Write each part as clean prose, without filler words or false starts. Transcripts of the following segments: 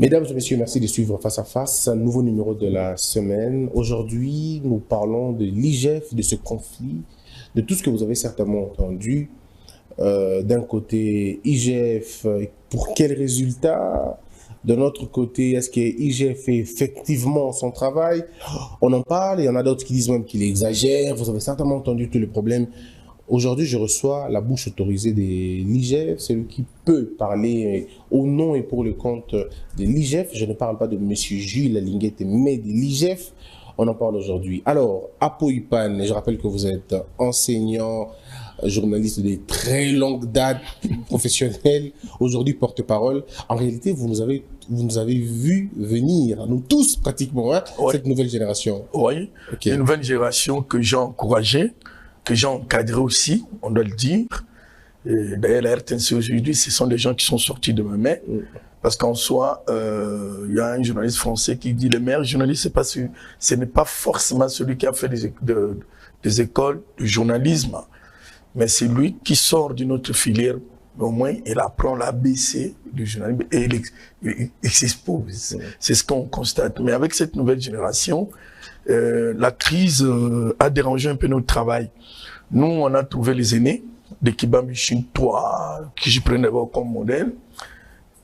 Mesdames et messieurs, merci de suivre Face à Face, un nouveau numéro de la semaine. Aujourd'hui, nous parlons de l'IGF, de ce conflit, de tout ce que vous avez certainement entendu. D'un côté, IGF, pour quels résultats? De notre côté, est-ce que IGF fait effectivement son travail? On en parle, il y en a d'autres qui disent même qu'il exagère. Vous avez certainement entendu tous les problèmes. Aujourd'hui, je reçois la bouche autorisée de l'IGF, celui qui peut parler au nom et pour le compte de l'IGF. Je ne parle pas de M. Jules Linguette, mais de l'IGF. On en parle aujourd'hui. Alors, Apo Ipan, je rappelle que vous êtes enseignant, journaliste de très longue date, professionnel, aujourd'hui porte-parole. En réalité, vous nous avez vu venir, nous tous pratiquement, hein, ouais. Cette nouvelle génération. Oui, okay. Une nouvelle génération que j'ai encouragée, que j'ai encadré aussi, on doit le dire. D'ailleurs, la RTNC aujourd'hui, ce sont des gens qui sont sortis de mes mains. Parce qu'en soi, il y a un journaliste français qui dit le meilleur journaliste, ce n'est pas forcément celui qui a fait des écoles de journalisme, mais c'est lui qui sort d'une autre filière. Au moins, il apprend l'ABC du journalisme et il s'expose. C'est ce qu'on constate. Mais avec cette nouvelle génération, la crise a dérangé un peu notre travail. Nous, on a trouvé les aînés de Kibambi Chine 3, que je prenais comme modèle.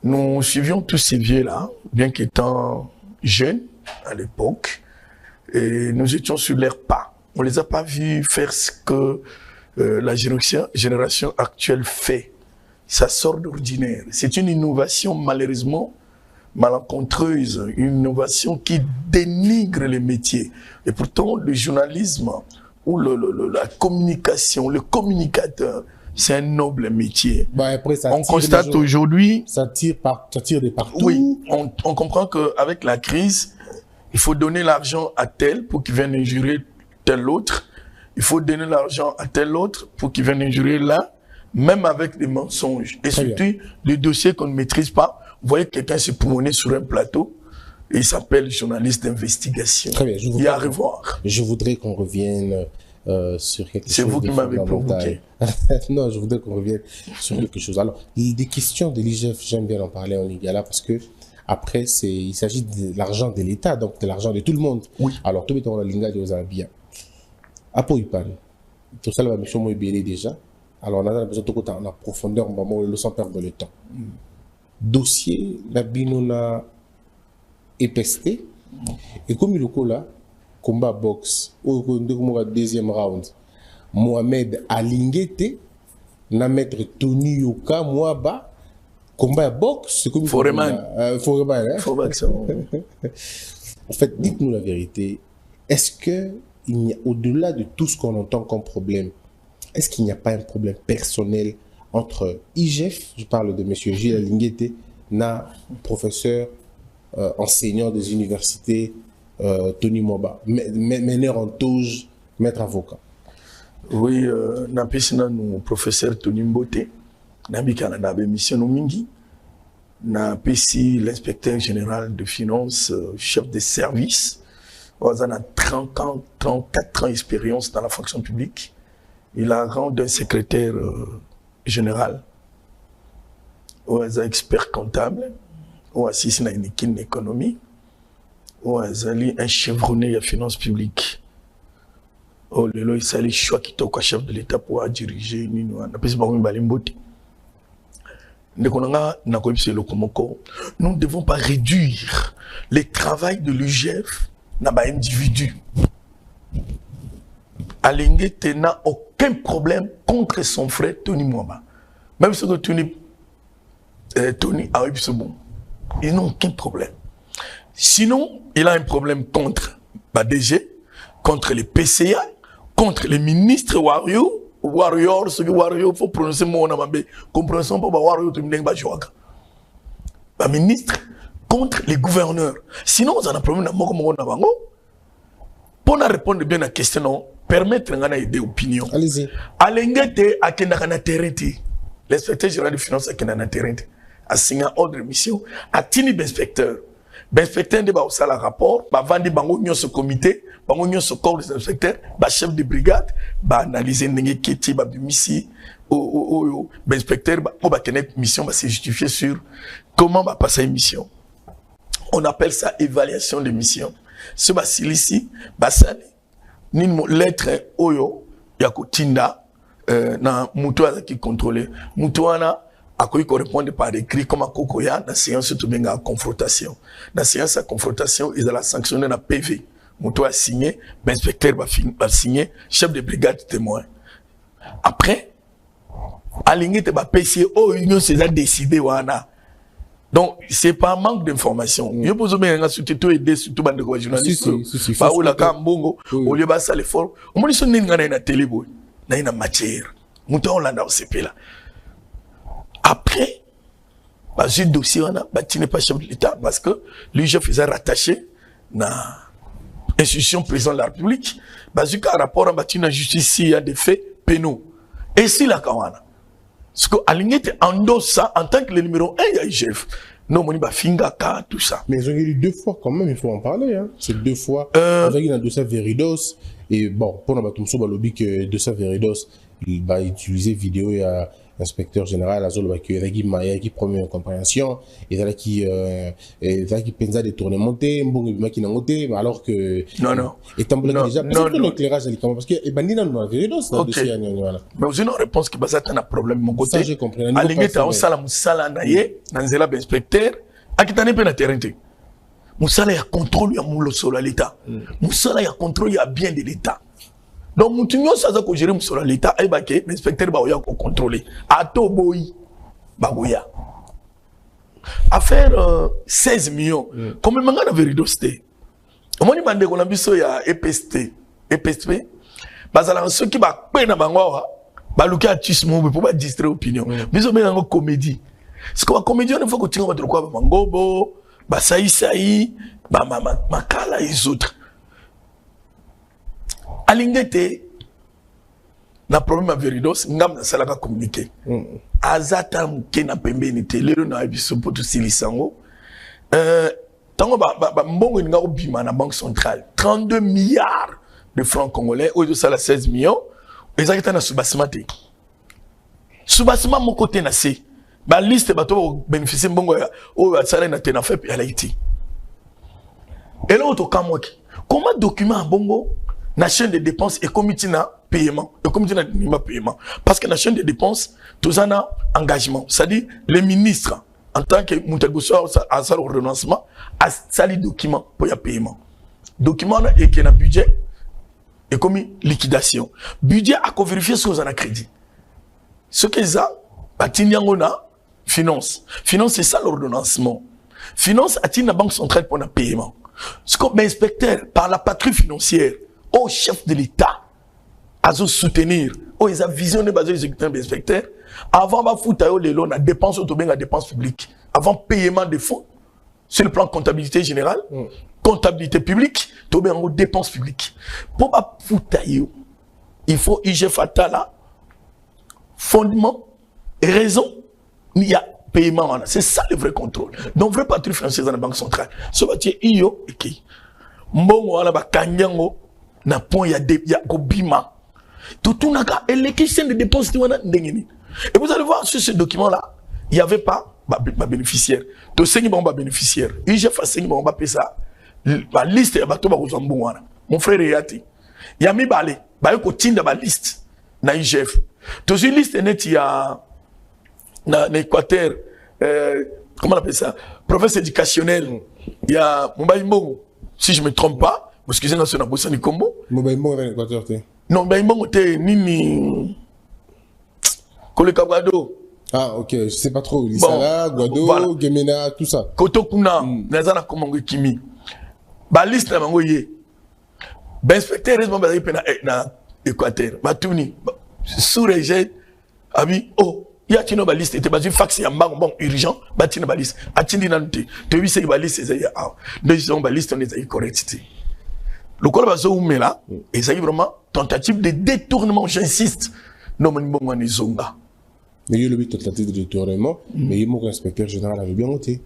Nous suivions tous ces vieux-là, bien qu'étant jeunes à l'époque, et nous étions sur leurs pas. On les a pas vus faire ce que la génération actuelle fait. Ça sort d'ordinaire. C'est une innovation malheureusement malencontreuse, une innovation qui dénigre les métiers. Et pourtant, le journalisme ou la communication, le communicateur, c'est un noble métier. Bah après, on constate aujourd'hui... Ça tire de partout. Oui, on comprend qu'avec la crise, il faut donner l'argent à tel pour qu'il vienne injurer tel autre. Il faut donner l'argent à tel autre pour qu'il vienne injurer là, même avec des mensonges. Et surtout, les dossiers qu'on ne maîtrise pas. Vous voyez quelqu'un se promener sur un plateau, et il s'appelle journaliste d'investigation. Très bien. Il y a à revoir. Je voudrais qu'on revienne... sur quelque chose. C'est vous qui m'avez provoqué. Non, je voudrais qu'on revienne sur quelque chose. Alors, des questions de l'IGF, j'aime bien en parler en Lingala parce que après, il s'agit de l'argent de l'État, donc de l'argent de tout le monde. Oui. Alors, tout le monde dans la Lingala de bien. Apo Ipan, tout ça, la mission est déjà. Alors, on a besoin de côté en profondeur, sans perdre le temps. Dossier, la binona épaisté, et comme il est là, combat boxe au deuxième round Mohamed Alinguete na maître Tony Yoka Mwaba combat boxe comme Foreman en fait, dites-nous la vérité, est-ce que il y a, au-delà de tout ce qu'on entend comme problème, est-ce qu'il n'y a pas un problème personnel entre IGF, je parle de monsieur Gilles Alinguete, na professeur enseignant des universités Tony Moba, meneur en touche, maître avocat. Oui, nous professeur Tony Mbote, Nabika na mission mingi, na PC l'inspecteur général de finances, chef de service, on a 34 ans d'expérience dans la fonction publique. Il a rang d'un secrétaire général, on a expert comptable, on a assisté à une équipe d'économie. Un chevronné de finances publiques. Oh, il s'est choix qui toque chef de l'État pour diriger. Nous ne devons pas réduire le travail de l'IGF à un individu. Alinguete n'a aucun problème contre son frère Tony Mwaba. Même si Tony a eu ce bon, ils n'ont aucun problème. Sinon, il a un problème contre BADG, contre les PCA, contre les ministres Warrior, ce que Warrior, il faut prononcer mon nom, comprenons pas Warrior, tu me dis pas ministre, contre les gouverneurs. Sinon, on a un problème pour répondre bien à la question, permettre des opinions. Allez-y. Alinguete a Kendakana Terenti, l'inspecteur général des finances a Kendakana Terenti, a signé un ordre de mission, a tini d'inspecteur. L'inspecteur de la rapport, vendre bango ce comité, bango ce corps des inspecteurs, chef de brigade, analyser n'engé kiti, bimisi, l'inspecteur pour mission, c'est justifier sur comment va passer une mission. on appelle ça évaluation de mission. Ce ici, basali, ni lettre oyo, yakotinda, na mutuana qui contrôle. Mutuana, a quoi correspondre par écrit comme à Kokoya, la séance tout bien à confrontation. La séance à confrontation, ils ont sanctionné la PV. Mutuana a signé, l'inspecteur va signer, chef de brigade témoin. Après, aligné te ba PC, oh, union s'est décidé, wana. Donc, c'est pas un manque d'information. Je peux vous dire, surtout aider, surtout bande de journalistes. Pas où la Kambongo, au lieu de ça, l'effort. On me dit, on est na télé, na une matière. Mouton, on l'a dans ce pays-là. Après, le dossier, on a bâti pas chef de l'État parce que lui, je faisais rattacher na institution président de la République. Parce que rapport à bâti la justice, il y a des faits pénaux. Et si la Kawana. Parce que aligné en dos ça en tant que le numéro 1 il y a IGF. Non, on va finga tout ça. Mais ils ont eu 2 fois quand même, il faut en parler. Hein. C'est 2 fois. Avec un dossier Veridos. Et bon, pour nous, tout le lobby que dossier Veridos, il va utiliser vidéo et inspecteur général à Zolo qui est Maya qui promet une compréhension et là qui pense à détournement bon qui n'a monté alors que non étant bloqué déjà parce que l'éclairage parce que bandina nous a Veridos dans dossier voilà. Mais vous avez une réponse qui base à un problème mon côté. Ça je comprends. Aligné ta osala musala naie dans zela inspecteur akitane pe na terrain te. Musala ya contrôle ya mulo solo l'état. Musala ya contrôle ya bien de l'état. Donc, nous avons géré sur l'État, l'inspecteur va contrôler. Ato boy, bagoya. Affaire 16 millions. Comme on a vérifié. On m'a demandé qu'on a vu ça il y a EPST. EPST. Parce que ceux qui va peine à Bangoa, balouka tismo pour pas distraire l'opinion. Mais on met en comédie. Parce que la comédie, on faut que tu aies un quoi, Bangobo, Basaïsaï, Makala et les autres. Alingete na problème à Veridos ngam na salaka communiquer azata mke na pembeni te lelo na biso poto silisango tango ba mbongo nga obima na banque centrale 32 milliards de francs congolais au ça la 16 millions ezakita na subasima te subasima mon côté na c'est ba liste bato bénéficier mbongo o sala na te na fait à l'Haïti et là auto kamoki comment document bongo la chaîne de dépenses et comité na paiement et comité na paiement parce que la chaîne de dépenses tous en a engagement c'est-à-dire les ministres en tant que Moutagoso à sa renoncement à sali document pour y paiement document et qui na budget et comme liquidation budget à vérifier ce qu'on a crédit ce que ça na finance c'est ça l'ordonnancement finance a la banque centrale pour le paiement ce qu'on inspecteur par la patrouille financière au chef de l'État à soutenir au ils ont visionné basé les exécutants d'inspecteurs avant de foutre les loans à dépenses autobien à dépenses publiques avant paiement des fonds sur le plan comptabilité générale comptabilité publique tout bien en dépenses publiques pour pas foutre il faut IGF là fondement raison il y a paiement c'est ça le vrai contrôle donc vrai patrouille française dans la banque centrale ce bâti io et qui mbongo wala ba kanyango na point ya kobima tout naka et les questions de dépenses et vous allez voir sur ce document là il y avait pas ma bénéficiaire to sengi ba bénéficiaire j'ai fait sengi ba pesa la liste ya bato ba kozambongo wana mon frère yati ya mi balé ba ko tinda ba liste na IGF to sur liste net ya na Équateur comment on appelle ça province éducationnelle il y a Mbaimbo si je me trompe pas parce que j'ai national bossa ni combo Mbaimbo dans l'Équateur non Mbaimbo te nini Koleka Guado ah ok je sais pas trop Lisala Guado voilà. Gemena tout ça Kotokuna nazana komongo kimi ba liste na mango ye ba inspecteur responsable na Équateur batuni sous régime abi oh il y a une liste était basée fax ya bon urgent bâti na liste atindi na nte to wi se ba liste c'est ya deux ont ba liste on est correct le col bazo umela et ça vraiment tentative de détournement j'insiste non mon bon ni zonga mais il y a le but tentative de détournement mais il mon inspecteur général avait bien noté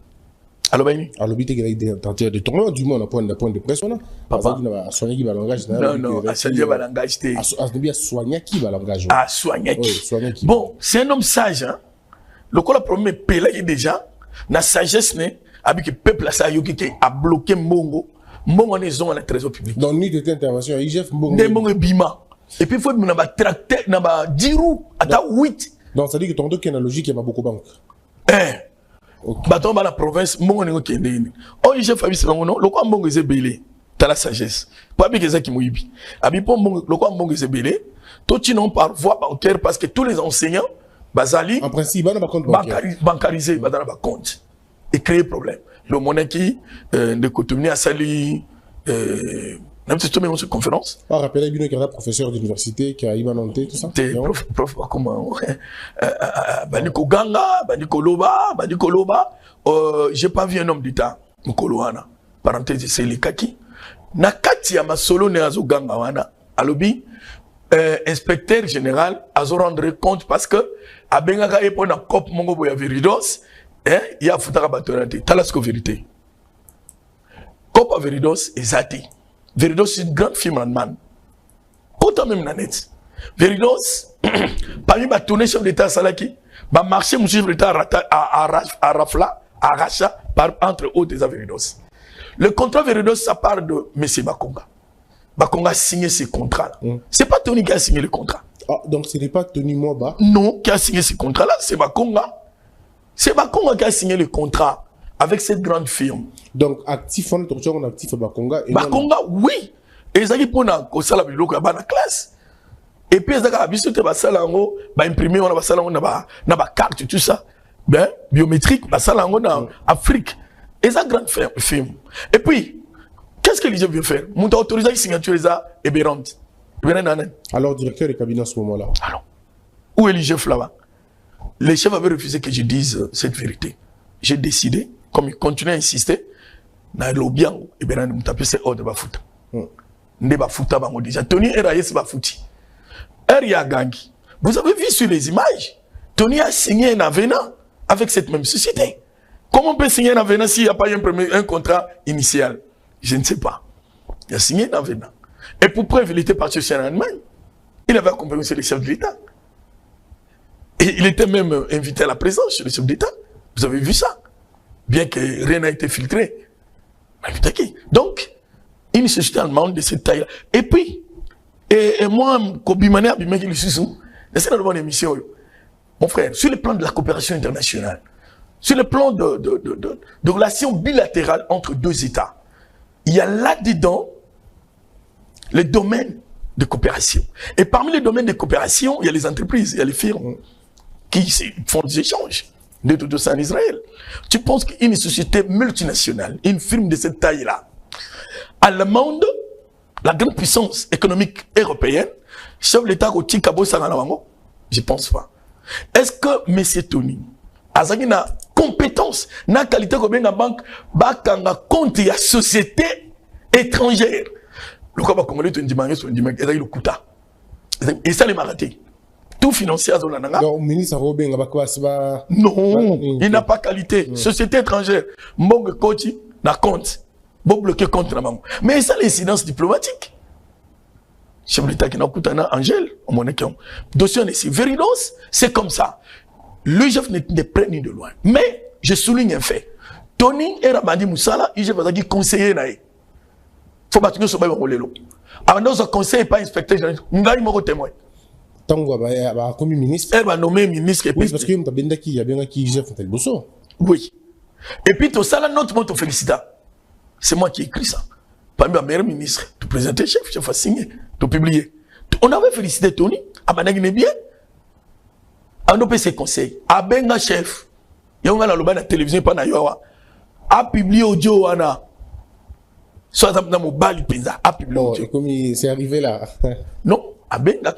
alors ben alors but qu'il a été tentative de détournement du moins point de presse on a papa qui soigner qui va langage non à soigner va langage té à bien soigner qui va langage à soigner qui bon c'est un homme sage hein le col premier pelé déjà na sagesse ne avec le peuple là ça yoki qui a bloqué Mbongo on est dans le trésor public dans nuit de intervention IGF Mbongo bima et puis faut na ba tracteur na ba 10 roues ata 8 donc ça dit que ton dos qui est la logique il y a beaucoup banque baton ba la province Mbongo ngo kende ni o IGF abi selongo non lokwa Mbongo ezebele ta la sagesse pas bien que ça qui moyibi abi po Mbongo lokwa Mbongo ezebele tout non par voie bancaire parce que tous les enseignants Bazali, en principe, on a compte bancarisé, on a compte et créer problème. Le monnaie qui de Cotonou a sali, même si tu mets une conférence. Ah, rappelez bien qu'il y a un professeur d'université qui a imananté tout ça. Prof, comment? Baniko Ganga, Baniko Loba, j'ai pas vu un homme d'État, Nkoloana. Parenthèse, c'est les kaki. Nakati ya masolo ne azo Ganga wana, alobi. Inspecteur général a se rendre compte parce que a bengaka epo na cop mongo boya Veridos il y a futaka batorante talasko vérité cop à Veridos ezati Veridos c'est une grande firme allemande autant même na net Veridos parmi ba tourner chef d'état salaki ba marché mon chef d'état à rafla à rachat par entre autres des Veridos le contrat Veridos ça part de monsieur Bakonga Bakonga a signé ce contrat-là. C'est pas Tony qui a signé le contrat. Ah, donc ce n'est pas Tony Moba? Non, qui a signé ce contrat-là, c'est Bakonga. C'est Bakonga qui a signé le contrat avec cette grande firme. Donc, actif, on est actif à Bakonga. Bakonga, oui. Et ils ont pour la classe. Et puis, ils ont imprimé, on a carte, tout ça. Bien, biométrique, en Afrique. Et ça, grande firme. Et puis, qu'est-ce que l'IGF veut faire? Mon autorisé la signature estébérante. Alors, directeur du cabinet à ce moment-là. Alors, où est l'IGF là-bas? Les chefs avaient refusé que je dise cette vérité. J'ai décidé, comme ils continuent à insister, na lobian et bien nous taper ces ordres de bafuta. Ne bafuta bango déjà. Tony Eraïs bafuti. Eria Gangi. Vous avez vu sur les images, Tony a signé un avenant avec cette même société. Comment on peut signer un avenant s'il n'y a pas un contrat initial? Je ne sais pas. Il a signé un avenant. Et pour preuve, il était parti en Allemagne. Il avait accompagné les chefs de l'État. Et il était même invité à la présence chez les chefs d'État. Vous avez vu ça? Bien que rien n'a été filtré. Donc, une société allemande de cette taille-là. Et puis, et moi, Kobimane Abimé qui le suit, c'est une bonne émission. Mon frère, sur le plan de la coopération internationale, sur le plan de relations bilatérales entre deux États, il y a là-dedans les domaines de coopération. Et parmi les domaines de coopération, il y a les entreprises, il y a les firmes qui font des échanges de tout ça en Israël. Tu penses qu'une société multinationale, une firme de cette taille-là, allemande, la grande puissance économique européenne, chef de l'État au Tikabo Sananawango, je pense pas. Est-ce que M. Tony a une compétence, na qualité comme une banque, bakanga compte ya société étrangère? Le quoi va commander ton dimanche, le kuta. Et ça les maraté. Tout financier à Zolananga. Non, il n'a pas qualité. Société étrangère, Mbong Koti na compte. Bon bloqué compte na bango. Mais ça l'incidence diplomatique. Chef de l'État qui n'a pas na Angèle, au Monaco. Dossier ici. Veridos, c'est comme ça. Le chef n'est prêt ni de loin. Mais je souligne un fait. Tony et Ramadi Moussala, il va dire conseiller naï. Faut pas que nous soyons relelo. Alors nos conseillers pas inspecteur général. Ngai moko témoin. Tango va comme ministre. Elle va nommer ministre. Oui, parce que il y a bien qui Jeff Ntelboso. Oui. Et puis tout ça là notre mot te félicite. C'est moi qui ai écrit ça. Parmi les meilleurs ministres, tu présenter chef a signé, tu publié. On avait félicité Tony, Abanagine bien. On a fait ses conseils. Abenga chef, yonga na loba na télévision pas na yowa. A publié audio wana. Soit dans mon bal penza a publié audio. Comme c'est arrivé là. Non, Abenga.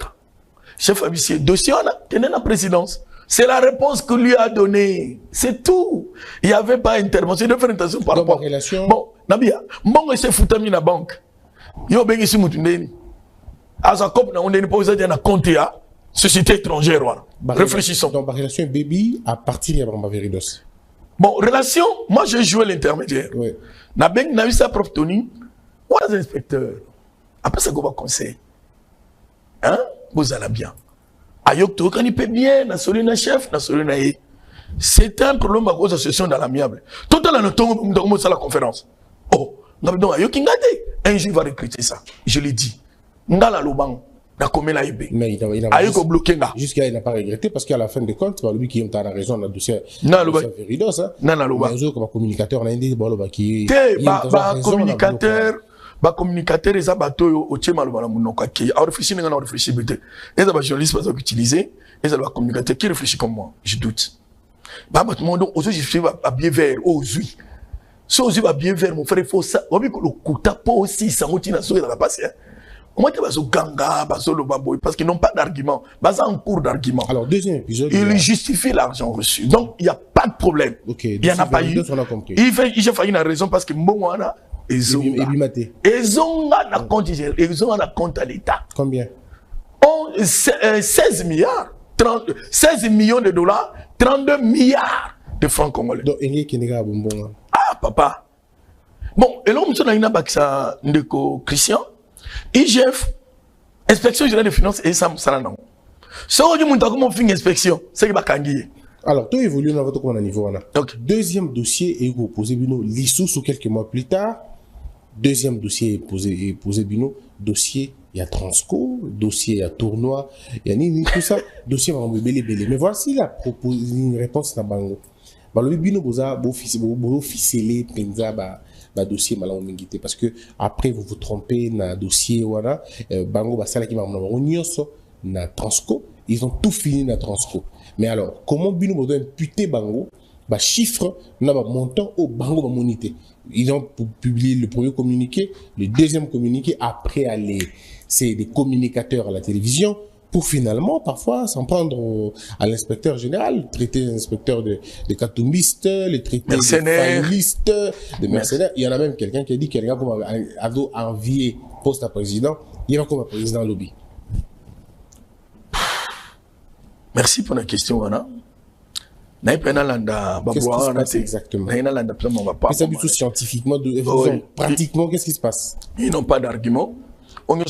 Chef officier dossier on a tenu la présidence. C'est la réponse que lui a donnée. C'est tout. Il n'y avait pas d'intervention. De faire une intervention par rapport. Bon, Nabia, mon chef foutami na banque. Yo bengi si mutundeni. Azakop na on n'est pas osé dire na compte ya société étrangère voilà. Réfléchissons. Donc la relation baby à partir de Bamba Veridos. Bon, relation, moi j'ai joué l'intermédiaire. Oui. Na bengi na visa prof Tony, moi les inspecteurs. Après ça go va conseil. Hein? Vous allez bien. Ayok to kan il peut bien na solina chef na solina e. C'est un problème à cause de l'association dans l'amiable. Tout à l'heure, nous avons la conférence. Oh, un jour, il va recruter ça. Je l'ai dit. Ngala Loban, la commune la IB. Mais il a bloqué là. Jusqu'à il n'a pas regretté parce qu'à la fin des comptes, lui qui a raison dans le dossier. Non, Veridos, non, non, mais comme communicateur, on a dit qui. Communicateur, les abattoirs au Tchema, qui a réfléchi, on a réfléchi, les journalistes vont utiliser, les communicateurs qui réfléchissent comme moi, je doute. Bah, tout le monde, aujourd'hui, je suis à bien vert, aux huiles. Si aux huiles à bien vert, mon frère, il faut ça. On dit que le coup pas aussi, ça routine à sauver dans la passé. Comment tu vas au ganga, le baboy, parce qu'ils n'ont pas d'argument. Bah, ça en cours d'argument. Alors, deuxième épisode. Il justifie l'argent reçu. Donc, il n'y a pas de problème. Ok. Il n'y en a pas eu. Il a failli une raison parce que moi, ils ont un compte à l'État. Combien? 16 milliards. 16 millions de dollars, 32 milliards de francs congolais. Donc, il y a un bonbon. Ah, papa. Bon, et là, on a une Christian. IGF, inspection générale des finances, et ça, non. Si on dit comment on fait une inspection, c'est qu'il va kangier. Alors, tout évolue dans votre niveau. Okay. Deuxième dossier est posé Bino, l'issue sous quelques mois plus tard. Deuxième dossier est posé Bino, dossier, il y a Transco, dossier, il y a Tournoi, il y a Nini, tout ça, dossier va me belé. Mais voici la une réponse dans Bango. Le Bino, vous officier, penza, dossier malheureusement parce que après vous vous trompez dans dossier voilà Bango basala qui m'a nyonso na Transco, ils ont tout fini na Transco. Mais alors comment Bino doit imputer Bango chiffre na montant au Bango monité. Ils ont publié le premier communiqué, le deuxième communiqué après aller c'est des communicateurs à la télévision pour finalement parfois s'en prendre à l'inspecteur général, traiter l'inspecteur de catumbistes, les traiter de faillistes, de mercenaires. Il y en a même quelqu'un qui a dit qu'il y a comme un envié poste à président, il y a comme un président lobby. Merci pour la question, Anna. Qu'est-ce qui se passe exactement? Ça du tout scientifiquement, pratiquement, qu'est-ce qui se passe? Ils n'ont pas d'argument. On y a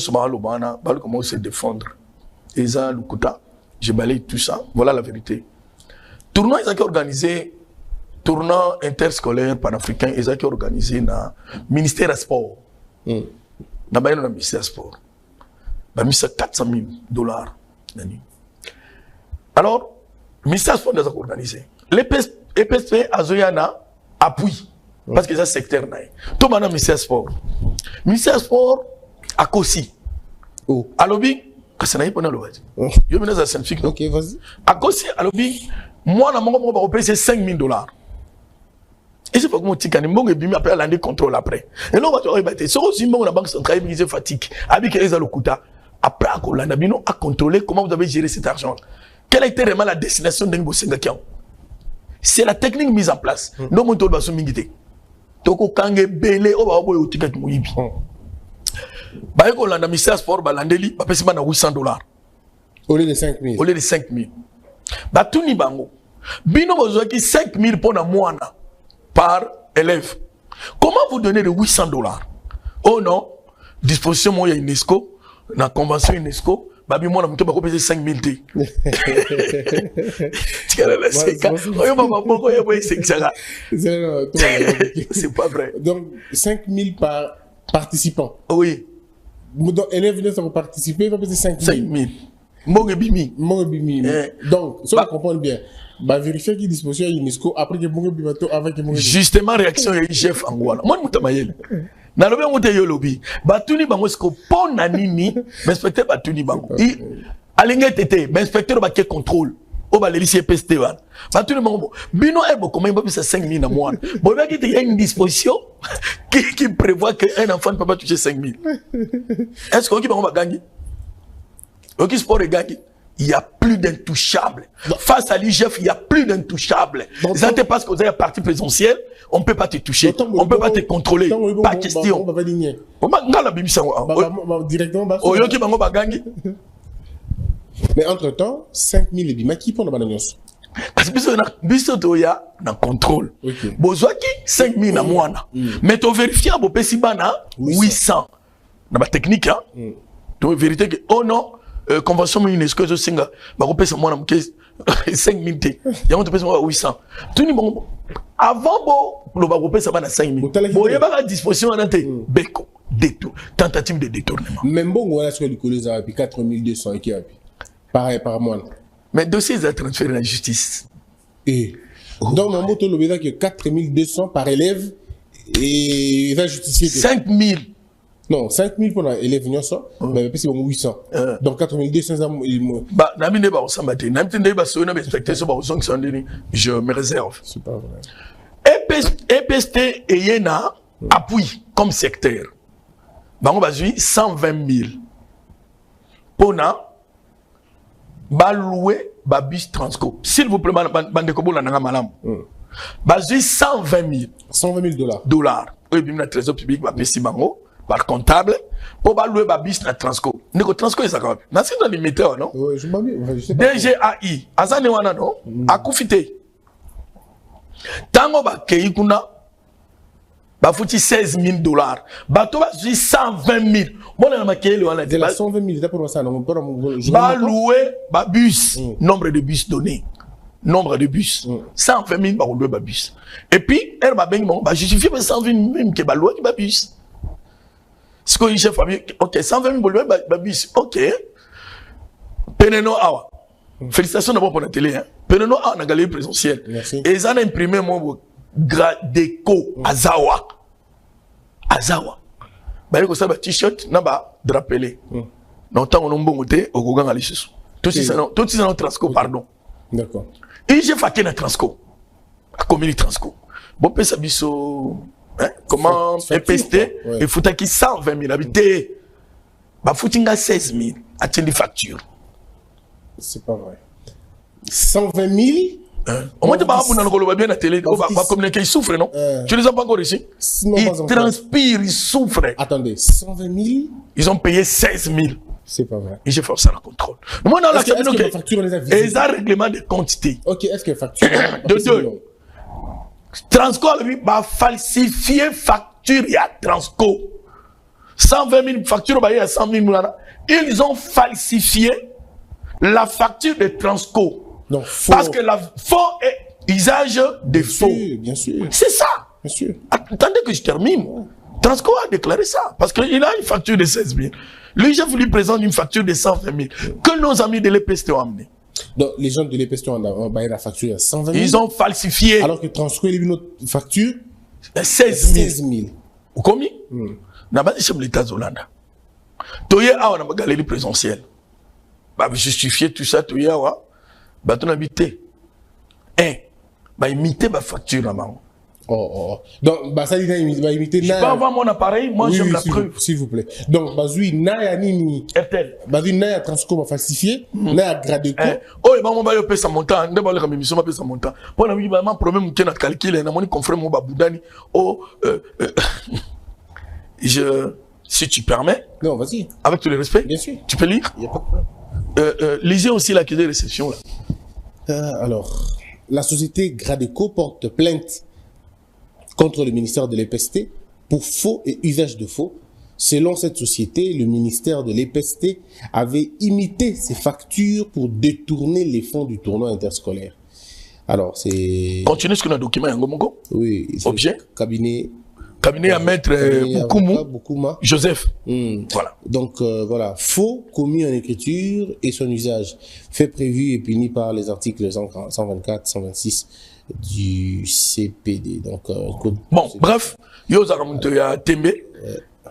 comment se défendre. Eza Lukuta, j'ai balayé tout ça, voilà la vérité. Tournoi, ils ont organisé, tournoi interscolaire panafricain, ils ont organisé dans le ministère des Sports. Dans le ministère des Sports. Ils ont mis ça $400,000. Alors, le ministère des Sports, ils ont organisé. L'EPSP Azoyana appuie, parce que c'est un secteur. Tout le monde a le ministère des Sports. Le ministère des Sports a Kossi. À lobby, je ok, vas-y. À cause de moi, je vais payer $5,000. Et c'est pas comment tu gagnes. Je vais appeler l'année contrôle après. Et là, on va te rebattre. C'est aussi la banque centrale qui fatigue. Avec les allocuta. Après, on a contrôlé comment vous avez géré cet argent. Quelle a été vraiment la destination de N'Bosengakian? C'est la technique mise en place. Non, mon tour va se mingiter. Toko Kange Bele, on va avoir au ticket Mouibi. Bah, quand on a mis ça sport, balandeli, bah, c'est $800. Au lieu de 5,000. Au lieu de 5,000. Bah, tout ni bango. Bino besoin qui 5,000 pour un mois par élève. Comment vous donnez de $800? Oh non, disposition moi il y a UNESCO, la convention UNESCO, bah bi moi na muto ba ko payer 5,000 t. C'est pas vrai. Donc 5,000 par participant. Oui. Donc, élèves venus pour participer, il va payer 5,000. Mongebimi. Donc, si on comprend bien, vérifier qu'il dispose à UNESCO après que Mongebimi avec Mongebimi. Justement, réaction est chef Angola. Moi, je suis na lobi ngote yo lobi. Batuni bango sko pon nanini, inspecteur batuni bango. Alinga tete, inspecteur ba ke contrôle. O ba leli CPST ba. Batuni bango. Bino ebo comment il va payer 5,000 na mois. Bon, il y a une disposition qui prévoit qu'un enfant ne peut pas toucher 5,000. Est-ce qu'on va gagner? Au sport est gagné. Il n'y a plus d'intouchables. Face à l'IGF, il n'y a plus d'intouchables. C'est parce que vous avez un parti présidentiel, on ne peut pas te toucher, on ne peut pas te contrôler. Pas question. Mais entre-temps, 5,000 et bima qui prend la balance? Parce que il y a un contrôle. Besoin qui 5,000 na mois. Mais tu vérifies à Bopesi Bana 800. Dans la technique, tu vérifies que, oh non, convention UNESCO, je singa, bah, repère moi, 5 000 t. Il y a un peu 800. Tout le monde avant bon, le va ça va à 5 000. Bon, il y a pas de disposition à noter. Beko, détour, tentative de détournement. Même bon, voilà ce que les collègues ont 4200 et qui a pareil par mois. Mais dossier est transféré à la justice. Et donc mon mot le béda que 4200 par élève et il va justifier 5 000. Non, 5 000 pour l'élève ça, mais c'est bon 800. Donc 4200 bah n'amine pas au samedi, n'amine pas sur une inspecteur sur son je me réserve. C'est pas vrai. EPST et Yena appuie comme secteur. Bah on va jouer 120 000. Pona ba louer ba bus Transco. S'il vous plaît, bande kobo la nanga malam. Ba jouer 120 000. 120 000 dollars. Oui, bien le trésor public va payer bango par comptable pour ba louer ba bus na Transco. Neko Transco est ça quand même. Na c'est dans les metteurs non? Oui, je sais pas. DGAI azane wana non akufite. Tango ba kei kuna ba futi 16 000 dollars. Ba to ba jouer 120 000. Bon on a kei le wana de la 120 000 c'est pour ça non ba louer ba bus, nombre de bus donné. Nombre de bus. 120 000 ba louer ba bus. Et puis elle ba bengi ba justifier 120 000 même que ba louer ba bus. Ce que chef famille OK 120 000 ba louer ba bus. OK. Peneno awa. Félicitations d'abord pour la télé hein. Peneno awa na galerie présentielle. Et ça a imprimé mon déco Azawa. Azawa. Bah il y a un t-shirt naba drapelé. Non tant on a bongoté au gogan à l'issue. Tout ça non Transco pardon. D'accord. Et j'ai faké na Transco. À commune Transco. Bon peut ça biso hein comment EPST et faut qui 120 000 habités. Bah foutinga 16 000 à tiendre facture. C'est pas vrai. 120 000 on m'a dit bah on a le bien à la télé on va communiquer ils souffrent non tu les as pas encore ici ils transpirent ils souffrent attendez 120 000 ils ont payé 16 000 c'est pas vrai et j'ai forcé la contrôle moi dans la facture les a visés et ça règlement de quantité ok est-ce que facture de deux Transco va falsifier facture et à Transco 120 000 factures bah il y a 100 000 ils ont falsifié la facture de Transco. Non, faux. Parce que la faux est usage de faux. Bien sûr. C'est ça. Bien sûr. Attendez que je termine. Transco a déclaré ça. Parce qu'il a une facture de 16 000. Lui, j'ai voulu présenter une facture de 120 000. Que nos amis de l'EPST ont amené. Donc, les gens de l'EPST ont baillé la facture à 120 000. Ils ont falsifié. Alors que Transco a eu une autre facture 16 000. Ou combien? N'a pas dit l'État Zolanda. Toye a on a galerie présentielle. Bah, justifier tout ça, toye a bah, ton habité. Bah, imiter ma facture là-bas. Oh. Donc, bah, ça dit, bah, imiter. Je peux avoir mon appareil, moi, j'aime la preuve. S'il vous plaît. Donc, bah, oui, Naya Nini. RTL. Bah, oui, Naya Transco m'a falsifié. Naya Gradeco. Oh, bah, mon bail paye sa montant. D'abord, la émission m'a payé sa montant. Pour la vie, bah, ma problème, qui n'a calculé, n'a mon confrère, mon baboudani. Oh, si tu permets. Non, vas-y. Avec tout le respect. Bien sûr. Tu peux lire? Il n'y a pas de problème. Lisez aussi l'accusé de réception là. Alors, la société Gradeco porte plainte contre le ministère de l'EPST pour faux et usage de faux. Selon cette société, le ministère de l'EPST avait imité ses factures pour détourner les fonds du tournoi interscolaire. Alors, c'est... Continuez ce qu'on a document, Yangomongo. Oui. Objet. Cabinet à maître Boukouma Joseph. Voilà. Donc, voilà. Faux commis en écriture et son usage. Fait prévu et puni par les articles 124, 126 du CPD. Donc, code. Bon, bref. Yo Zaramunto ya Tembe.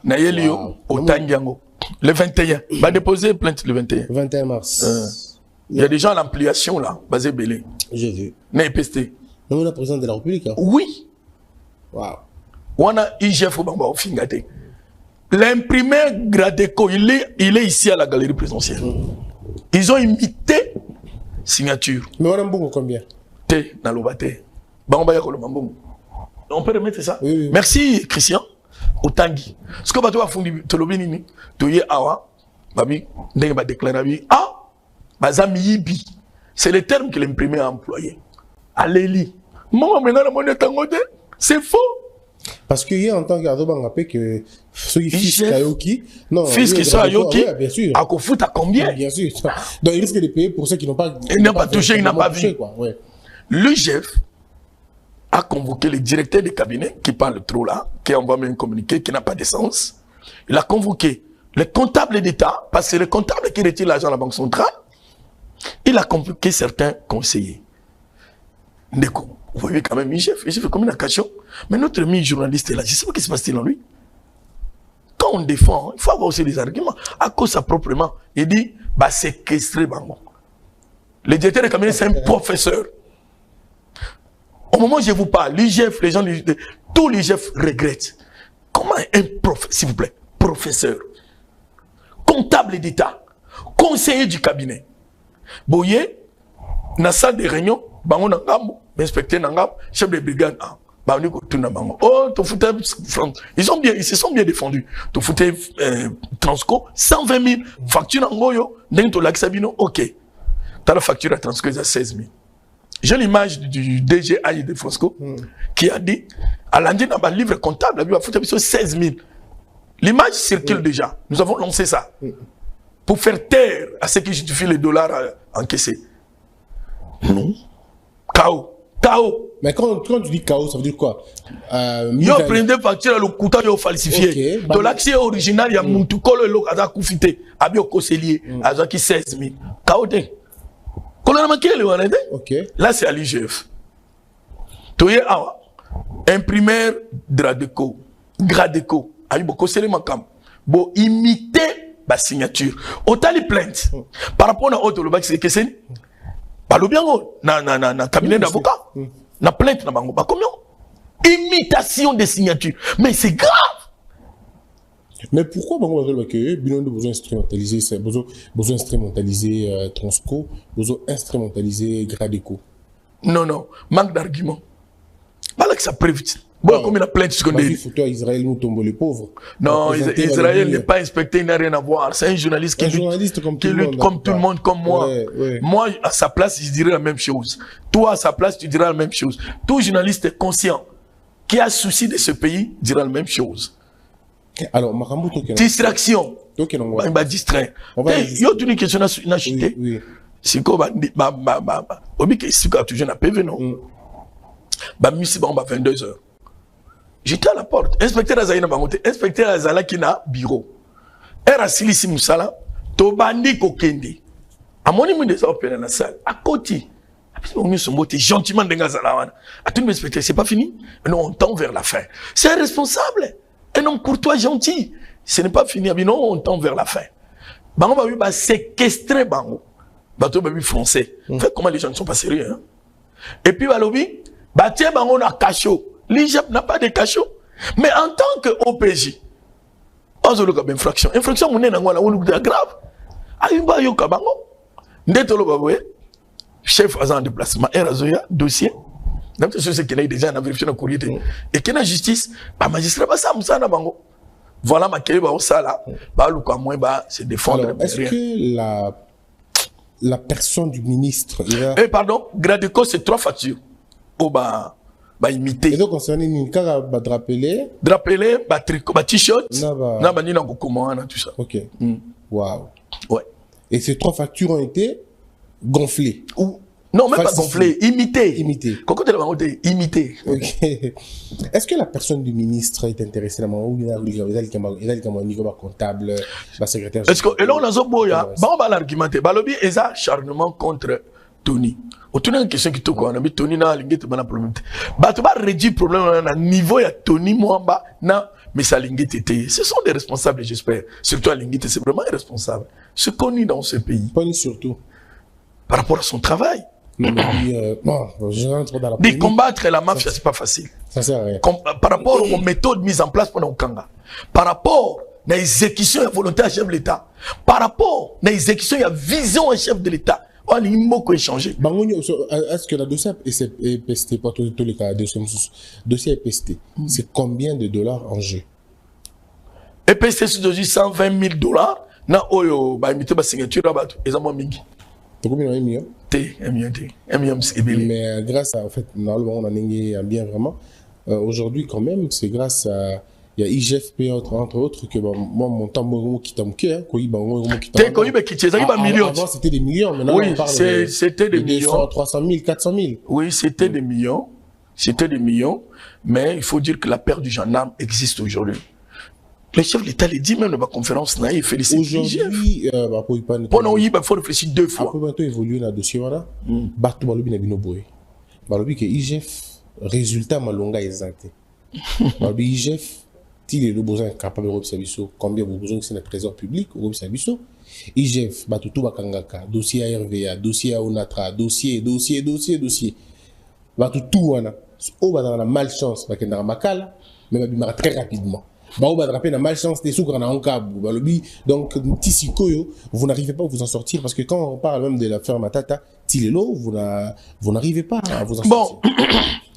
Nayeli yo Otangiango. Le 21. Va déposer plainte le 21. 21 mars. Il y a des gens à l'ampliation là. Basé Belé. Je veux. N'est pesté. Non, on a président de la République. Hein? Oui. Waouh. On a IGF au Bamba au Fingate. L'imprimeur Gradeco, il est ici à la galerie présidentielle. Ils ont imité signature. Mais on a un bon combien? T, Nalobate. Bamba Yako le Mambou. On peut remettre ça? Oui. Merci, Christian. Otangi. Ce que tu as fait, tu l'as dit, tu es awa, babi, tu as déclaré, ah, bazami yibi. C'est le terme que l'imprimeur a employé. Alléli. Maman, c'est faux. Parce qu'il y a en tant qu'Adobangape que ceux qui fils Kayoki, non, fils qui sont à Yoki, bien sûr. à Kofout à combien? Bien sûr. Donc il risque de payer pour ceux qui n'ont pas. Il n'a pas touché, il n'a pas vu. Ouais. L'UGF a convoqué le directeur du cabinet qui parle trop là, qui envoie même un communiqué qui n'a pas de sens. Il a convoqué le comptable d'État, parce que le comptable qui retire l'argent à la Banque centrale, il a convoqué certains conseillers. Ndeko, vous voyez quand même l'UGF fait communication. Mais notre ami journaliste est là, je ne sais pas ce qui se passe-t-il en lui. Quand on défend, il faut avoir aussi des arguments. À cause ça proprement, il dit, bah séquestrer Bango. Le directeur du cabinet, c'est un professeur. Au moment où je vous parle, l'IGF, les gens, tous l'IGF regrettent. Comment un prof, s'il vous plaît, professeur, comptable d'État, conseiller du cabinet, boyé, dans la salle de réunion, bango nangambo, inspecteur nangambo, chef de brigade, oh, ils se sont bien défendus. Tu foutais Transco, 120 000, facture nangoyo, d'un to l'axabino, ok. T'as la facture à Transco, ils ont 16 000. J'ai l'image du DG Aïe de Fosco qui a dit à l'Indien dans le livre comptable, il a foutu 16 000. L'image circule déjà. Nous avons lancé ça pour faire taire à ceux qui justifient les dollars encaissés. Non. Chaos. Chaos. Mais quand tu dis chaos, ça veut dire quoi? Yo prende facture le couteau yo falsifié. De l'accès original, il y a Moutoukolo et l'Okaza Koufité. Abio Koselier. Azaki 16 000. Chaos. Okay. Là, c'est à l'IGF. Tu es imprimeur Gradeco. Gradeco. Aïe, beaucoup c'est les makam. Bon, imiter la signature. Autant les plaintes. Par rapport à l'autre, le bac, c'est que c'est. Pas le bien, na cabinet d'avocat. Na plainte, na bango. Pas combien? Imitation des signatures. Mais c'est grave. Mais pourquoi Bango besoin instrumentaliser, besoin instrumentaliser Transco, besoin instrumentaliser Gradeco? Non, manque d'argument. Pas là que ça prévite. Bon, comme il a plainte, ce qu'on dit. Israël nous tombe les pauvres. Non, Israël n'est pas inspecté, il n'a rien à voir. C'est un journaliste qui lutte comme tout le monde, comme moi. Ouais. Moi, à sa place, je dirais la même chose. Toi, à sa place, tu diras la même chose. Tout journaliste conscient qui a souci de ce pays dira la même chose. Alors, distraction. Il va distraire. Il y a une question à chuter. C'est quoi? Tu as PV, non? Bah, 22h. J'étais à la porte. Inspecteur Azaïna Bangote. Inspecteur Azala qui n'a bureau. Era Silisi Moussala. Tobandi Kokende. À mon niveau des opérations dans la salle. À côté. On est gentiment dans la salle. À tout le inspecteur, c'est pas fini. Non, on tend vers la fin. C'est un responsable. Un homme courtois, gentil. Ce n'est pas fini. Non, on tend vers la fin. Bango va séquestrer Bango. Bateau baby français. Fait comment les gens ne sont pas sérieux. Hein? Et puis, Balobi, tiens, Bango n'a cachot. L'IGF n'a pas de cachot. Mais en tant que OPJ, on a une infraction. Infraction, on est grave. Ayumba Yoka Bango. Ndetolo Baboué, chef agent de déplacement, Erazoya, dossier. Même si c'est qu'il y a déjà une vérification de courrier. Et qu'il y a une justice, magistrat, ça, Moussana Bango. Voilà ma kéré, ça là. C'est défendre. Est-ce que la personne du ministre. Pardon, Gradeco, c'est 3 factures. Imiter. Et donc, concernant Ninka, drapeler, tricot, t-shirt, tout ça. Ok. Waouh. Ouais. Et ces 3 factures ont été gonflées. Non, même pas gonflées, imitées. Imité. Ok. Est-ce que la personne du ministre est intéressée dans le comptable, la secrétaire? Est-ce que, et là, on a Zoboya, on va l'argumenter. Balobi est acharnement contre Tony. Autour d'une question qui te quoi, on a mis Tony na lingete bana problème. Tu vas réduire le problème à niveau ya Tony Mwamba na mais ça lingete. Ce sont des responsables, j'espère. Surtout à lingete, c'est vraiment irresponsable. Ce connu dans ce pays. Connu surtout. Par rapport à son travail. Non, mais je rentre dans la de combattre la mafia, c'est pas facile. Ça sert à rien. Par rapport aux méthodes mises en place pour Okanga. Par rapport à l'exécution volontaire à chef de l'État. Par rapport à l'exécution à vision à chef de l'État. On a beaucoup échangé. Est-ce que le dossier est pesté, pas tous les cas, dossier est pesté. C'est combien de dollars en jeu? Et pesté sur 120 000 $. Na oyo ba imité ba signature ba ils ont mingi. Combien de millions? Un million c'est bien. Mais grâce à, en fait, normalement on a bien vraiment. aujourd'hui, quand même, c'est grâce à... Il y a IGFP, entre autres, que moi, mon temps, qui t'a manqué, hein, avant, c'était des millions. Maintenant, oui, on parle c'était des millions. 200, 300 000, 400 000. Oui, c'était des millions. C'était des millions. Mais il faut dire que la perte du gendarme existe aujourd'hui. Le chef de l'État le dit même dans ma conférence, il félicite aujourd'hui, pendant il faut réfléchir 2 fois. Après, bientôt évoluer dans le dossier, voilà. Batou Balobi n'a bino boy. Balobi que IGF, résultat malonga exact. Balobi IGF, il est besoin capable de service, combien vous besoin que c'est le trésor public, ou service. IGF, Batou Bakangaka, dossier ARVA, dossier Onatra, dossier. Batou tout, wana. Au bas dans la malchance, parce qu'il y a makala, mais très rapidement. Bah, va attraper la malchance des sous qu'on a en câble. Donc, vous n'arrivez pas à vous en sortir parce que quand on parle même de la ferme Tata, Tilelo, vous n'arrivez pas à vous en sortir.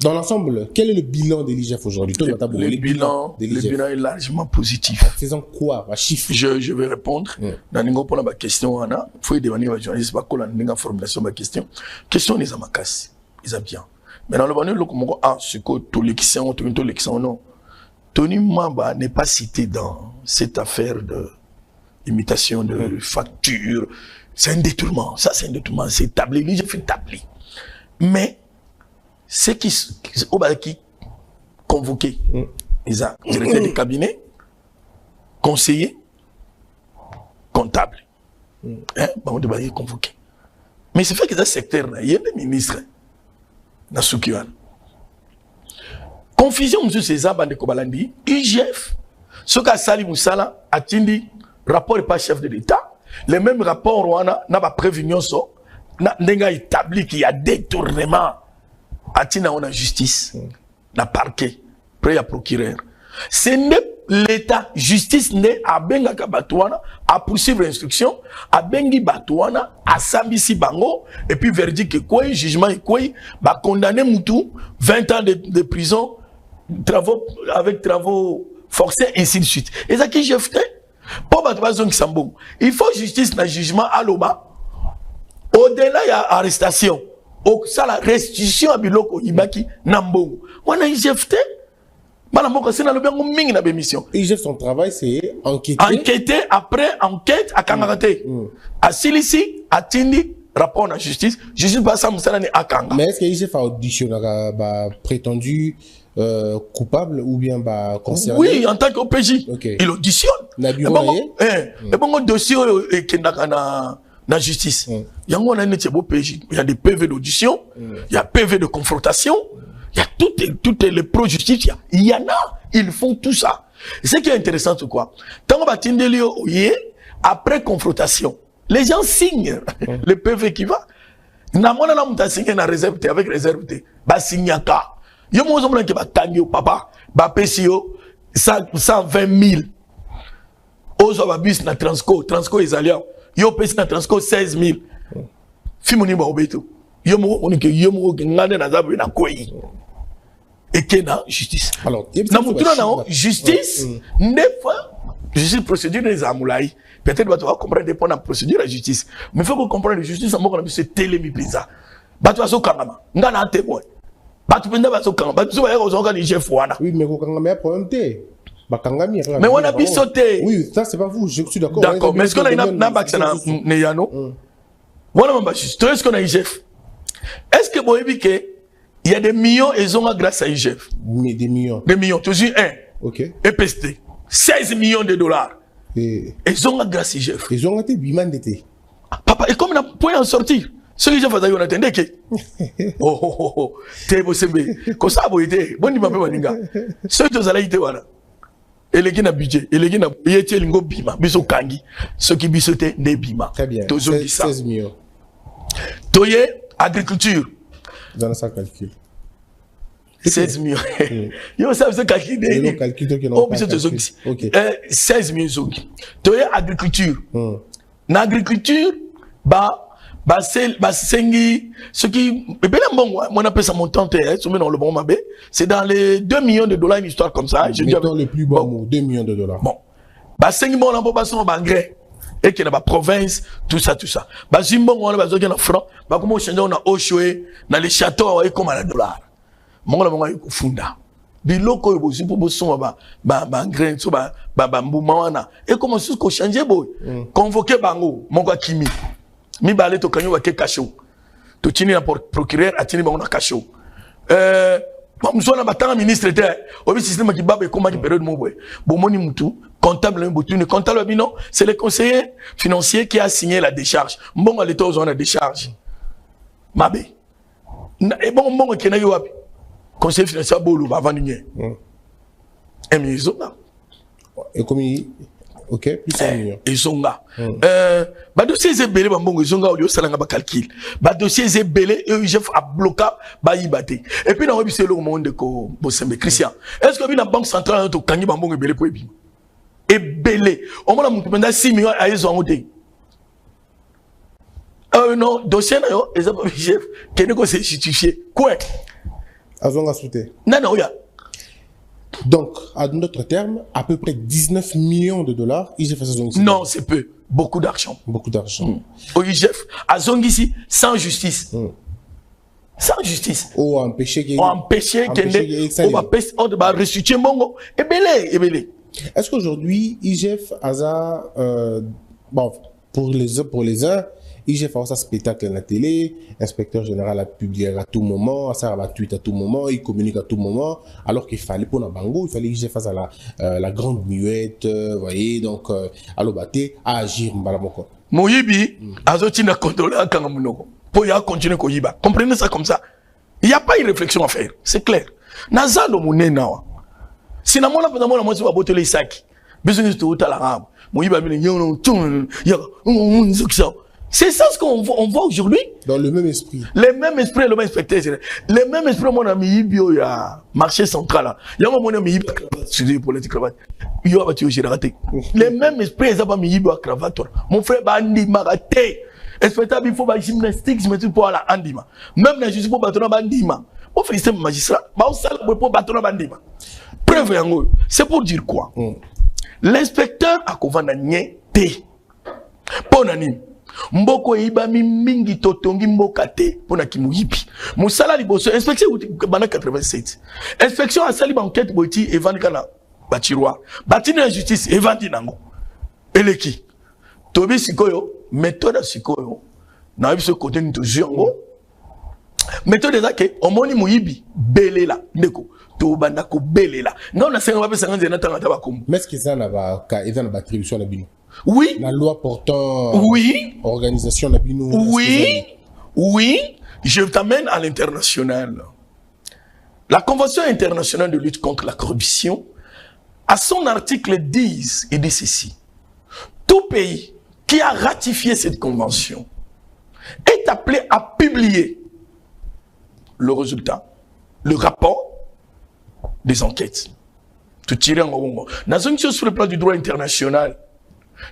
Dans l'ensemble, quel est le bilan de l'IGF aujourd'hui? Le bilan est largement positif. Faisant quoi? Chiffre. Je vais répondre. Dans une question, il faut demander aux journalistes une formulation de question. Question des amakas. Ils ont bien. Mais dans le moment où ce que tout l'élection, non. Tony Mamba n'est pas cité dans cette affaire d'imitation de facture. C'est un détournement. Ça, c'est un détournement. C'est établi. Lui, j'ai fait établi. Mais, c'est qui convoqué. Ils ont directeur du cabinet, conseiller, comptable. On doit convoquer. Mais c'est fait que dans ce secteur, il y a des ministres. Dans ce qui confusion, M. César Bandekobalandi, IGF, ce qu'a Sali Moussala a tindi rapport et pas chef de l'État. Le même rapport, n'a pas prévenu n'a établi qu'il y a détournement. A tina on a justice, la parquet, prêt à procureur. Ce n'est l'État, justice n'est à Bengaka Batouana, à poursuivre l'instruction, à Bengi Batouana, à Sambisi Bango, et puis verdict quoi, jugement et quoi, bah condamner Moutou, 20 ans de prison, avec travaux forcés, ainsi de suite. Et ça qui j'ai fait, pour Batouazon Sambo, il faut justice dans le jugement à l'Oba. Au-delà, il y a arrestation. Au ça, la restitution à Biloko, Ibaki, Nambo. On a fait. IGF, son travail, c'est enquêter. Enquêter, après enquête, à Kangarate. À Silisi, à Tindi, rapport à la justice. Justice, pas ça, à Kanga. Mais est-ce que IGF a auditionné prétendu coupable ou bien concerné? Oui, en tant qu'OPJ. Okay. Il auditionne. Et bon, dossier qui est dans la justice. Il y a des PV d'audition, il y a PV de confrontation. Il y a toutes les pro-justice, il y en a, ils font tout ça. Et ce qui est intéressant, c'est quoi? Tant qu'on après confrontation, les gens signent le PV qui va. Namona na muta signé na réserve avec réserve ba signaka. Yo mo zo mlanke ba tangi papa, ba pesio 120 000. Ozo ba bus na Transco Isalia. Yo pesi na Transco 16 000. Fimoni ba obeto. Yo mo ngane na zabu na koyi. Et qu'il y a justice. Alors, justice, justice procédure des amoulaï. Peut-être que tu vas comprendre des points de procédure à justice. Mais il faut que comprendre la justice, c'est télémipisa. Tu vas se kangama. Nga na témoin. Tu vas se kangama. Tu vas se kangama. Oui, mais vous kangama, problème t'es. Mais on a bien sauté. Oui, ça c'est pas vous, je suis d'accord. D'accord, mais est-ce qu'on a une abaxana Neyano? Voilà mon bachis. Est-ce qu'on a IGF? Est-ce que vous avez que il y a des millions et ils ont grâce à IGF. Mais des millions. Des millions. Toujours un. Ok. EPST. 16 millions de dollars. Et ils ont grâce à IGF. Ils ont été biman d'été. Papa, et comme on a point en sortir. Ce que j'ai fait, on attendait que. Oh. T'es beau, c'est bien. Comme ça, vous êtes. Bon, il m'a fait maninga. Ce que vous allez y voir. Et les gens ont budget. Et les gens ont budget. Ils ont bima. Biso kangi. Ce qui bisoté, n'est bima. Très bien. 16 millions. Toye, agriculture. Dans ça calcul. 16 millions. Yo, ça veut calculer. Ils calculent. 16 millions. Tu as agriculture. L'agriculture, ce qui, on appelle ça montant, c'est dans les 2 millions de dollars, une histoire comme ça. Mettons le plus bas mot, 2 millions de dollars. Bon. 5 millions d'engrais. Et qu'il y a la province, tout ça. Zimbon, on a besoin d'un franc. Comment on a Oshoé, dans les châteaux, comme à la dollar. Mon funda. biloko yo bozu pour boson ba grain so ba mbuma wana et comment sous ko changer boy convoquer bango mongo kimi mi balé to kanyo ba ke kasho to tini na procureur atini bango na kasho mzona batanga ministre te obi système ki baba ko ma ki période mo boy bomoni mutu comptable mbotune comptable bino c'est le conseiller financier qui a signé la décharge mbongo l'état aux la décharge mabe et bon kenaki wapi conseiller financier bolu ba vandigne et mizo et comme ok plus un million ezonga ba dossier zebele ba mbongo ezonga olio salanga ba calcul ba dossier zebele et chef a bloqué ba yibate et puis na webi c'est le monde ko Bosembe Christian est-ce que bi na banque centrale to kangi ba mbongo ebele po ebi ebele o mona mutu penda 6 millions a ezongo te non dossier na yo ezaba chef kene ko c'est justifié quoi azonga souté nana oya. Donc, à d'autres termes, à peu près 19 millions de dollars, IGF a zongi. Non, c'est peu. Beaucoup d'argent. Beaucoup d'argent. Au IGF, à zongi ici, sans justice. Sans justice. Ou empêcher qu'il y ait... On va restituer mon et belé. Est-ce qu'aujourd'hui, IGF a bon, pour les uns, IGF a un spectacle à la télé, inspecteur général a publié à tout moment, ça va tweet à tout moment, il communique à tout moment, alors qu'il fallait pour Nabango, il fallait IGF face à la grande muette, vous voyez, donc à l'obaté, à agir mbalamoko. Moyibi, azoti na contrôler à Kangamunoko, pour y continuer Koyiba. Comprenez ça comme ça. Il n'y a pas une réflexion à faire, c'est clair. Nazalo mouné nawa. Si na mona pendant moi va botter les sacs. Besoin de tout à l'arabe. Moyiba mais c'est ça ce qu'on voit aujourd'hui. Dans le même esprit. Les mêmes esprits, le même inspecteur. Les mêmes esprits, mon ami Ibio, il y a marché central. Il y a mon ami Ibio, c'est politique cravate. Il y a battu, j'ai raté. Les mêmes esprits, ils ont pas mis Ibio à cravate. Mon frère Bandi m'a raté. Inspecteur, il faut pas gymnastique, je me dis pour la Andima. Même la justice pour battre Bandima. Pour féliciter le magistrat, bah, on s'en pour battre Bandima. Preuve, c'est pour dire quoi? L'inspecteur a couvert T. Pour anime. Mboko ibami mingi totongi mboka te pona kimuyipi musala liboso inspection bana 87 inspection a sali banquette boti evandi kana batiroir batini la justice evandi nango eleki tobi sikoyo méthode sikoyo na biso côté nto zongo méthode zake omoni muyibi belela ndeko to banda ko belela ngona senga ba pesa ngana tanga ba kombo mais ce que ça na ba ka ezana ba attribution na bino. Oui. La loi portant organisation Nabino. Oui. Je t'amène à l'international. La Convention internationale de lutte contre la corruption, à son article 10, il dit ceci. Tout pays qui a ratifié cette convention est appelé à publier le résultat, le rapport des enquêtes. Tout tiré en haut. Dans une chose sur le plan du droit international,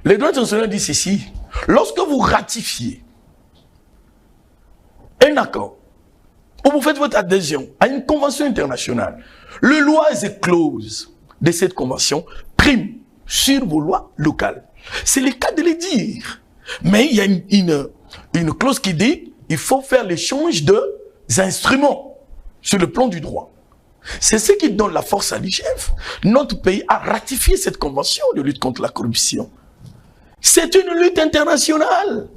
le droit international dit ceci. Lorsque vous ratifiez un accord, ou vous faites votre adhésion à une convention internationale, les lois et clauses de cette convention priment sur vos lois locales. C'est le cas de le dire. Mais il y a une clause qui dit il faut faire l'échange d'instruments sur le plan du droit. C'est ce qui donne la force à l'IGF. Notre pays a ratifié cette convention de lutte contre la corruption. C'est une lutte internationale.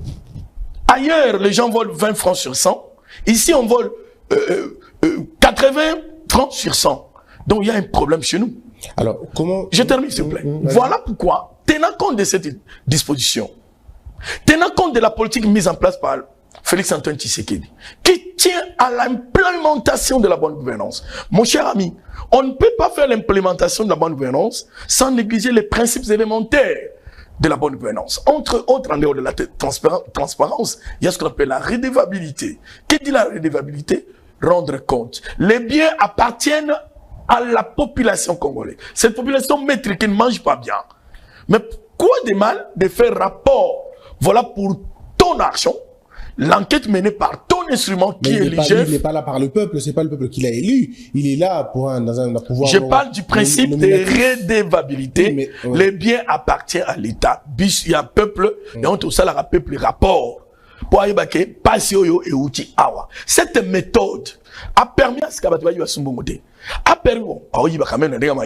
Ailleurs, les gens volent 20 francs sur 100. Ici, on vole 80 francs sur 100. Donc, il y a un problème chez nous. Alors, comment... Je termine, s'il vous plaît. Voilà pourquoi, tenant compte de cette disposition, tenant compte de la politique mise en place par Félix-Antoine Tshisekedi, qui tient à l'implémentation de la bonne gouvernance. Mon cher ami, on ne peut pas faire l'implémentation de la bonne gouvernance sans négliger les principes élémentaires de la bonne gouvernance. Entre autres, en dehors de la transparence, il y a ce qu'on appelle la redevabilité. Qu'est-ce que dit la redevabilité? Rendre compte. Les biens appartiennent à la population congolaise. Cette population métrique ne mange pas bien. Mais quoi de mal de faire rapport? Voilà pour ton argent, l'enquête menée par ton instrument qui est l'IGF. Il n'est pas là par le peuple, c'est pas le peuple qui l'a élu. Il est là pour dans un pouvoir. Je parle du principe de redevabilité. Les biens appartiennent à l'État. Il y a peuple, et on tout ça, la peuple rapport. pour aller baquer passion et outil awa. Cette méthode a permis à ce que Batouaï va s'embongoter. A permis, ah oui, bah quand même, on a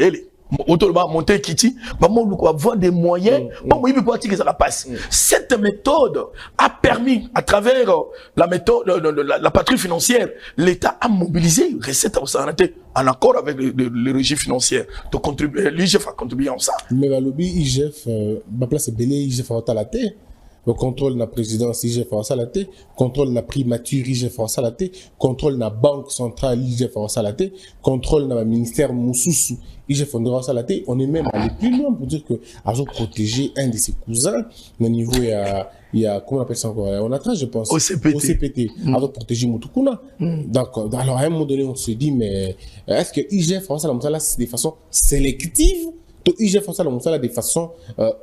autour monter Kitty, maman nous avoir des moyens, maman il peut que ça la passe. Cette méthode a permis, à travers la méthode, la patrouille financière, l'État a mobilisé recettes en accord avec le régime financier. Donc l'IGF a contribué en ça. Mais le lobby IGF, ma place est belé, IGF a la tête. Le contrôle de la présidence IGF en salaté, contrôle de la primature IGF en salaté, contrôle de la banque centrale IGF en salaté, contrôle de la ministère Moussoussou IGF en salaté. On est même allé plus loin pour dire que Azo protéger un de ses cousins. Au niveau, il y a comment on appelle ça encore? On a je pense. OCPT. Azo protéger Moutoukuna. D'accord. Alors à un moment donné, on se dit, mais est-ce que IGF en salaté, c'est de façon sélective? Ou IGF en salaté, de façon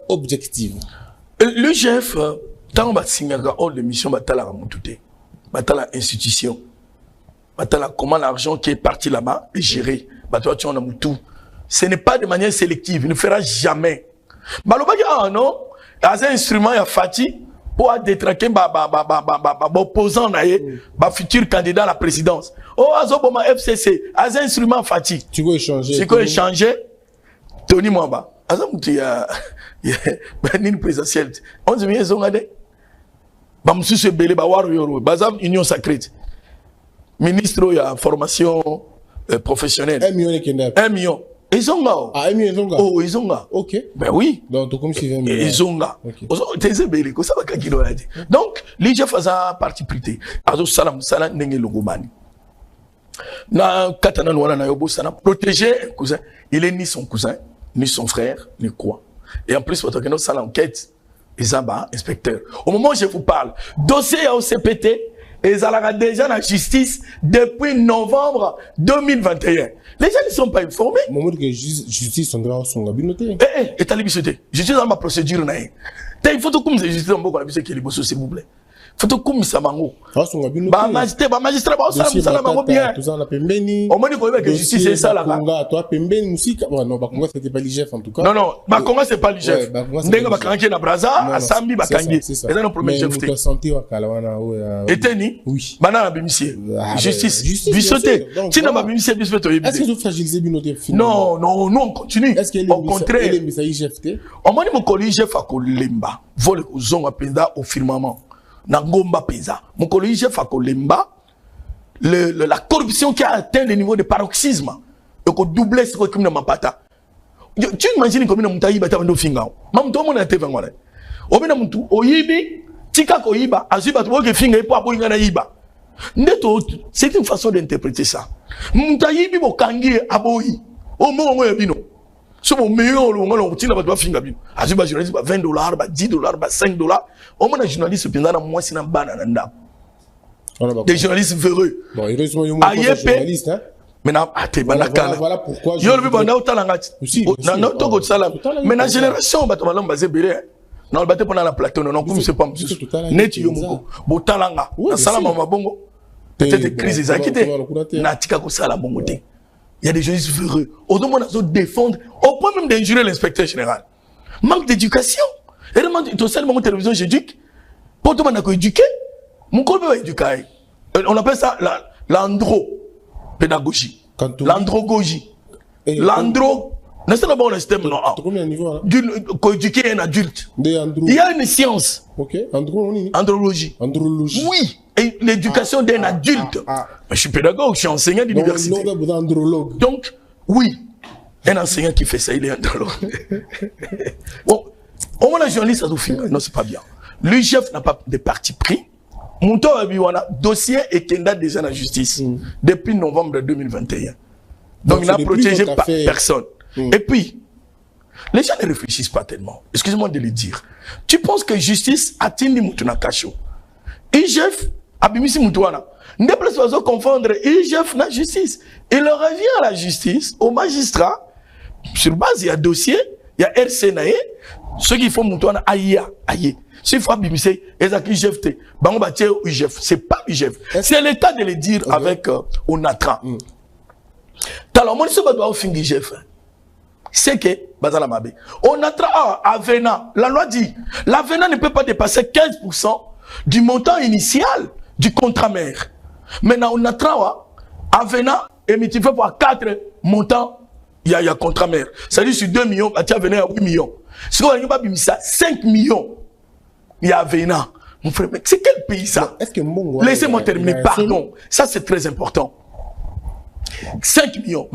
objective? L'UGF, tant que tu as hors de mission, tu as l'institution, tu as comment l'argent qui est parti là-bas est géré. Tu as tout. Ce n'est pas de manière sélective, il ne fera jamais. Ah non, il y a un instrument, il y a Fati, pour détraquer l'opposant, le futur candidat à la présidence. Oh, Azoboma FCC, il y a un instrument Fati. Tu veux échanger? Tu veux échanger? Tony Mwamba. Il y a une présidentielle. On dit bien, ils ont regardé. Bamsou se belé, Bazam Union Sacrée. Ministre, il y a formation professionnelle. 1 million. 1 million. Ils ont là. Ah, 1 million, ils ont là. Oh, ils ont là. Ok. Ben oui. Donc, comme si ils ont là. Donc, l'IGF a parti prêté. Azo salam, salam, n'engé logomani. Na katana nouana na yobo salam. Protéger un cousin. Il est ni son cousin, ni son frère, ni quoi. Et en plus, votre ça l'enquête, ils ont inspecteur. Au moment où je vous parle, dossier au CPT, ils ont déjà la justice depuis novembre 2021. Les gens ne sont pas informés. Au moment que justice sont dans son gabinoté. Et t'as l'habitude. Justice dans ma procédure. Il faut que justice dans mon gabinoté qui est libre, s'il vous plaît. Faut que ça mango. Magistrat, ça bien. Tout ça on a pembeni. On m'a dit que justice c'est ça là. Toi pembeni musique. Non, Bakonga c'était pas l'IGF en tout cas. Non, Bakonga c'est pas l'IGF. Ndenga Bakangi na Braza, Asambi Bakangi. C'est ça non premier chef. Mais santé wa kalawana Eteni? Oui. Bana na bimisier. Justice. Bisoté. Si na bimisier bisoté to Est-ce que vous fragilisez binoté finalement? Non, nous on continue. Est-ce que au contraire, il est mis à IGFT? On m'a dit mon collègue IGF a kolemba. Vole uzonga penda au firmament. Nangomba pesa. Mon collègue IGF a kolemba. La corruption qui a atteint le niveau de paroxysme. Et qu'on double ce que nous pata. Tu imagines combien de mutaïba t'as vendu finga. Mam tout le monde a été vengé. Obena mutu oyibi tika koyiba azuba tu woke finga epo apo ingana yiba. Ndeto c'est une façon d'interpréter ça. Mutayibi bokangi aboyi. O mo ngo yabino. So mo meilleur lo ngalo tina ba finga bino. Azuba journaliste ba $20, ba $10, ba $5. Au moins un journaliste pendant moi sina bana nanda. Des journalistes véreux. Bon, heureusement, il y a des journalistes, hein. Maintenant, voilà pourquoi je le banda utalangati. Mais la génération, batamalon basé belé. Non, le baté pendant la plateau, non, comme c'est pas monsieur. Net yomoko. Botalanga. Na sala mama bongo. Peut-être crise ils a quitté. Na tika ko sala bongo té. Il y a des journalistes véreux. Au moins, ils défendre, au point même d'injurer l'inspecteur général. Manque d'éducation. Et vraiment, tu sais, mon télévision, j'éduque. Pour tout le monde, éduquer. Mon collègue va éduquer. On appelle ça l'andro-pédagogie. L'androgogie. L'andro. N'est-ce pas bon le système? Non. Combien de niveaux? Éduquer un adulte. Il y a une science. Ok. Andrologie. Andrologie. Oui. Et l'éducation d'un adulte. Je suis pédagogue, je suis enseignant d'université. Donc, oui. Un enseignant qui fait ça, il est andrologue. Bon. Au moins, la journaliste, ça nous fait. Non, c'est pas bien. L'UGF n'a pas de parti pris. Mouton Abiwana, dossier et candidat déjà dans la justice depuis novembre 2021. Donc il n'a protégé personne. Et puis, les gens ne réfléchissent pas tellement. Excusez-moi de le dire. Tu penses que justice a tenu Moutona Kacho? IGF, Abimisi Moutouana. Ne pas confondre IGF et la justice. Il revient à la justice, au magistrat, sur base, il y a dossier, il y a RCNAE, ceux qui font Moutouana, aïe. S'il faut abimser, IGF, c'est pas IGF. C'est l'État de le dire avec Onatra. Alors, moi, je dois finir IGF. C'est que, Onatra, Avena, la loi dit, l'Avena ne peut pas dépasser 15% du montant initial du contrat mère. Maintenant, on a 3 avenant et multiplié par 4 montants, il y a contrat mère. C'est-à-dire sur 2 millions, tu as venu à 8 millions. Si on a 5 millions, il y a avenant. Mon frère, c'est quel pays ça? Laissez-moi terminer, pardon. Ça, c'est très important. 5 millions,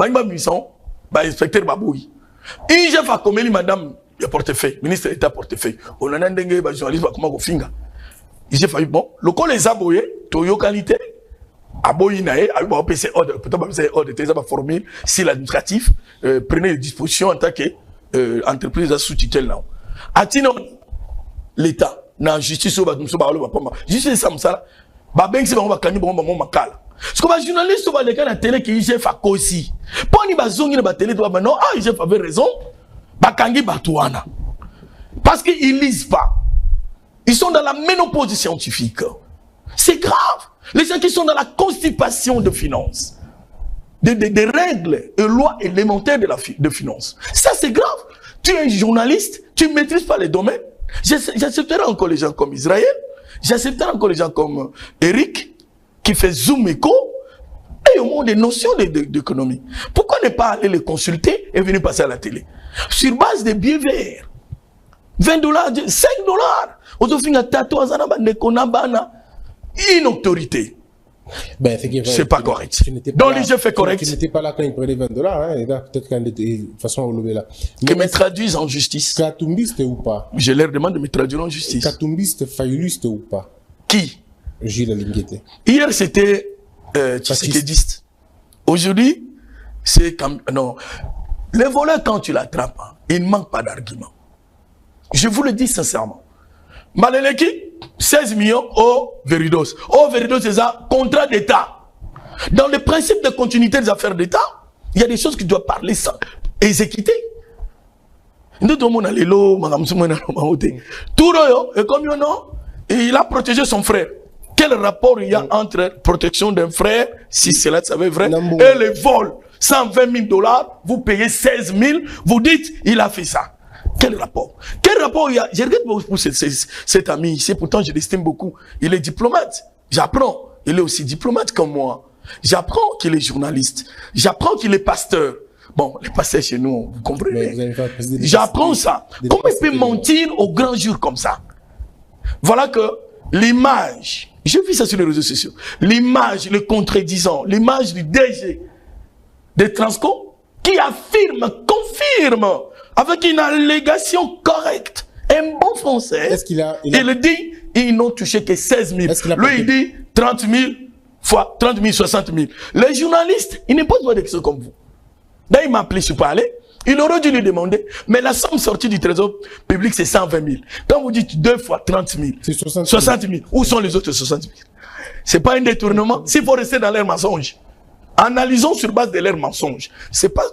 inspecteur Baboui. IGF a commis madame le portefeuille, ministre de l'État portefeuille. On a un journaliste, comment on finga. IGF a dit, bon, le col les aboyés, Toyo qualité, aboyé naé, a eu un PC ordre, peut-être ordre, des formule, si l'administratif, prenez les dispositions en tant qu'entreprise à sous-tutelle là. Atino, l'État, na justice au badum so ba lo ba justice ça ça ba ben c'est ba kanyi ba makala parce que ba journaliste ba le na télé qui IGF a kosi poni ba zongi na ba télé to ba non ah IGF avait raison ba kangi ba touana parce qu'ils lisent pas, ils sont dans la ménopause scientifique, c'est grave. Les gens qui sont dans la constipation de finances, des règles et lois élémentaires de finances, ça c'est grave. Tu es un journaliste, tu ne maîtrises pas les domaines. J'accepterai encore les gens comme Israël, j'accepterai encore les gens comme Eric, qui fait Zoom Echo, et au moins des notions d'économie. Pourquoi ne pas aller les consulter et venir passer à la télé? Sur base des billets verts, $20, $5, une autorité. Ben, c'est pas correct. Donc, les jeux fait correct. Tu n'étais pas là quand il prenait $20, hein, et là, peut-être qu'en de façon au lever là. Que me traduisent en justice. Katumbiste ou pas? Je leur demande de me traduire en justice. Katumbiste, failluliste ou pas? Qui? Gilles Alinguete. Hier, c'était tshisekidiste. Aujourd'hui, c'est comme... Non. Les voleurs, quand tu l'attrapes, hein, il ne manque pas d'arguments. Je vous le dis sincèrement. Maleleki, 16 millions au Veridos. Au Veridos, c'est un contrat d'État. Dans le principe de continuité des affaires d'État, il y a des choses qui doivent parler sans exécuter. Tout le monde a les lots, et comme il a protégé son frère. Quel rapport il y a entre protection d'un frère, si cela savait vrai, et les vols? $120 000, vous payez 16 000, vous dites, il a fait ça. Quel rapport? Quel rapport il y a? Je regarde beaucoup cet ami ici, pourtant je l'estime beaucoup. Il est diplomate. J'apprends. Il est aussi diplomate comme moi. J'apprends qu'il est journaliste. J'apprends qu'il est pasteur. Bon, les pasteurs chez nous, vous comprenez? J'apprends ça. Comment il peut mentir au grand jour comme ça? Voilà que l'image, j'ai vu ça sur les réseaux sociaux, l'image, le contredisant, l'image du DG de Transco qui affirme, confirme, avec une allégation correcte, un bon français, il dit, ils n'ont touché que 16 000. Lui, il dit 30 000 fois 30 000, 60 000. Les journalistes, ils ne posent pas des questions comme vous. D'ailleurs, il m'a appelé, je suis pas allé. Il aurait dû lui demander, mais la somme sortie du trésor public, c'est 120 000. Quand vous dites 2 fois 30 000, c'est 60 000. Où sont les autres 60 000? C'est pas un détournement. S'il faut rester dans leur mensonge, analysons sur base de leur mensonge. C'est pas...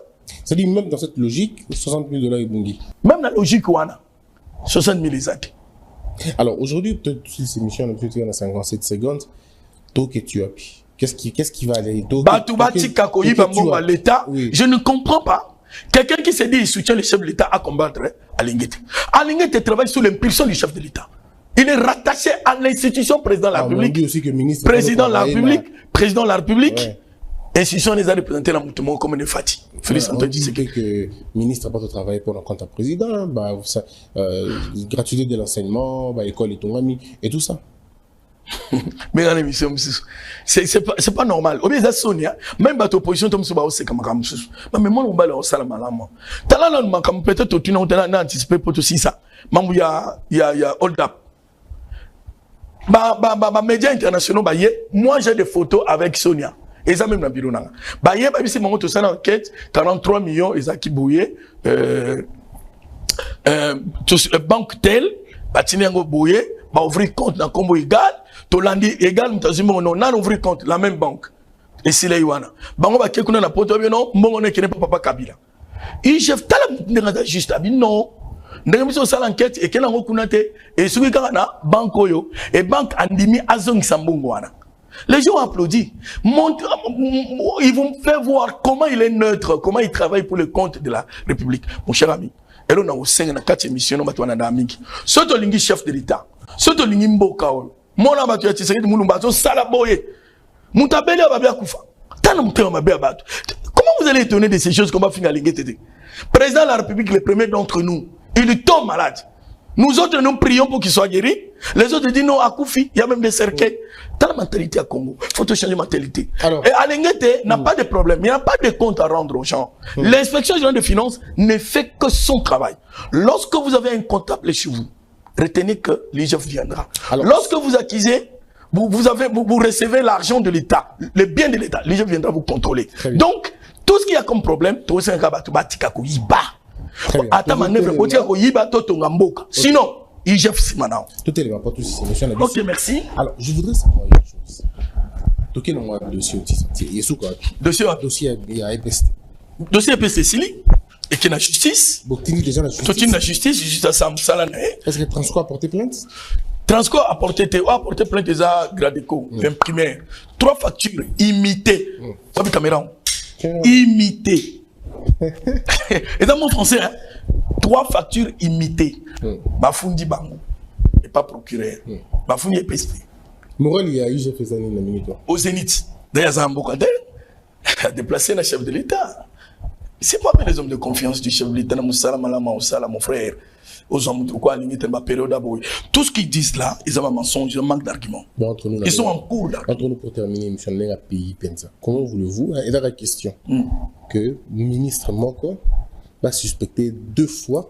C'est-à-dire, même dans cette logique, 60 000 $ est Bungi. Même dans la logique, on a 60 000 les actes. Alors, aujourd'hui, peut-être, si cette émission, on a peut-être dans 57 secondes, toi que tu as pris. Qu'est-ce qui va aller? L'État, je ne comprends pas. Quelqu'un qui se dit qu'il soutient le chef de l'État à combattre Alinguete. Alinguete travaille sous l'impulsion du chef de l'État. Il est rattaché à l'institution président de la République. Président de la République, président de la République. Institution les a représentés la mouvement comme une fatigue. Félix Antoine dit que le ministre n'a pas de travail pour le compte à président, gratuité de l'enseignement, école et tout, et tout ça. Mais dans l'émission, c'est pas normal. Au lieu de Sonia, même dans l'opposition, tu me c'est comme un mais moi, on va le faire malama. T'as là, peut-être tu n'as anticipé pour tout ça. Mais il y a hold up. Médias internationaux, moi j'ai des photos avec Sonia. Et ça même dans le bureau. C'est mon tout ça enquête, 43 millions, et ça qui bouillait, banque telle, Batiniango bouillé, ouvrir compte dans Combo égal, Tolandi égal, on a ouvrir compte, la même banque. Et c'est là, Yoana. Bango va quelqu'un dans la pote, non, mon n'est pas papa Kabila. Et chef, t'as la juste, non. Nous avons fait l'enquête et qu'elle a reconnaît, et ce qui est banque, et banque andimi azong sambungwana. Les gens applaudissent. Ils vont faire voir comment il est neutre, comment il travaille pour le compte de la République. Mon cher ami, et là, on a 4 émissions, on a un ami. Soto lingi chef de l'État, soto lingi mbokao, Mon abato ya Tshisekedi Mulumba zo sala boye. Mutabeli ababia kufa. Tana mutema mabia bato. Comment vous allez étonner de ces choses qu'on va finir à l'ingété? Président de la République, le premier d'entre nous, il tombe malade. Nous autres, nous prions pour qu'il soit guéri. Les autres disent non, à Koufi, il y a même des cercueils. Dans la mentalité à Congo, il faut changer la mentalité. Alors, et Alenguete n'a pas de problème, il n'y a pas de compte à rendre aux gens. L'inspection générale des finances ne fait que son travail. Lorsque vous avez un comptable chez vous, retenez que l'IGF viendra. Alors, lorsque vous accusez, vous recevez l'argent de l'État, le bien de l'État, l'IGF viendra vous contrôler. Donc, tout ce qu'il y a comme problème, tout ce qui sinon, IGF Simanao. Tout est pas tout ça. Ok, merci. Alors, je voudrais savoir une chose. Toqué dans le dossier, il y a dossier à EPST. Dossier EPST, Sili. Et qui est la justice. Boctini déjà la justice. Tout est la justice, juste à Samsalane. Est-ce que Transco a porté plainte? Transco a porté plainte déjà Gradeco, imprimé. 3 factures imitées. Pas de caméra. Imitées. Et dans mon français, hein, 3 factures imitées. Bafundi Bango. Et pas procureur. Bafundi et PSP. Morel, il y a eu, j'ai fait ça dans la minute. Au Zénith. D'ailleurs, Zambokade a déplacé le chef de l'État. C'est pas les hommes de confiance du chef de l'État, mon frère. Aux hommes de quoi, période. Tout ce qu'ils disent là, ils ont un mensonge, ils manquent d'arguments. Ils sont en cours d'arguments. Entre nous, pour terminer, M. Nenga pays Penza. Comment voulez-vous, et dans la question, que le ministre Moko va suspecter 2 fois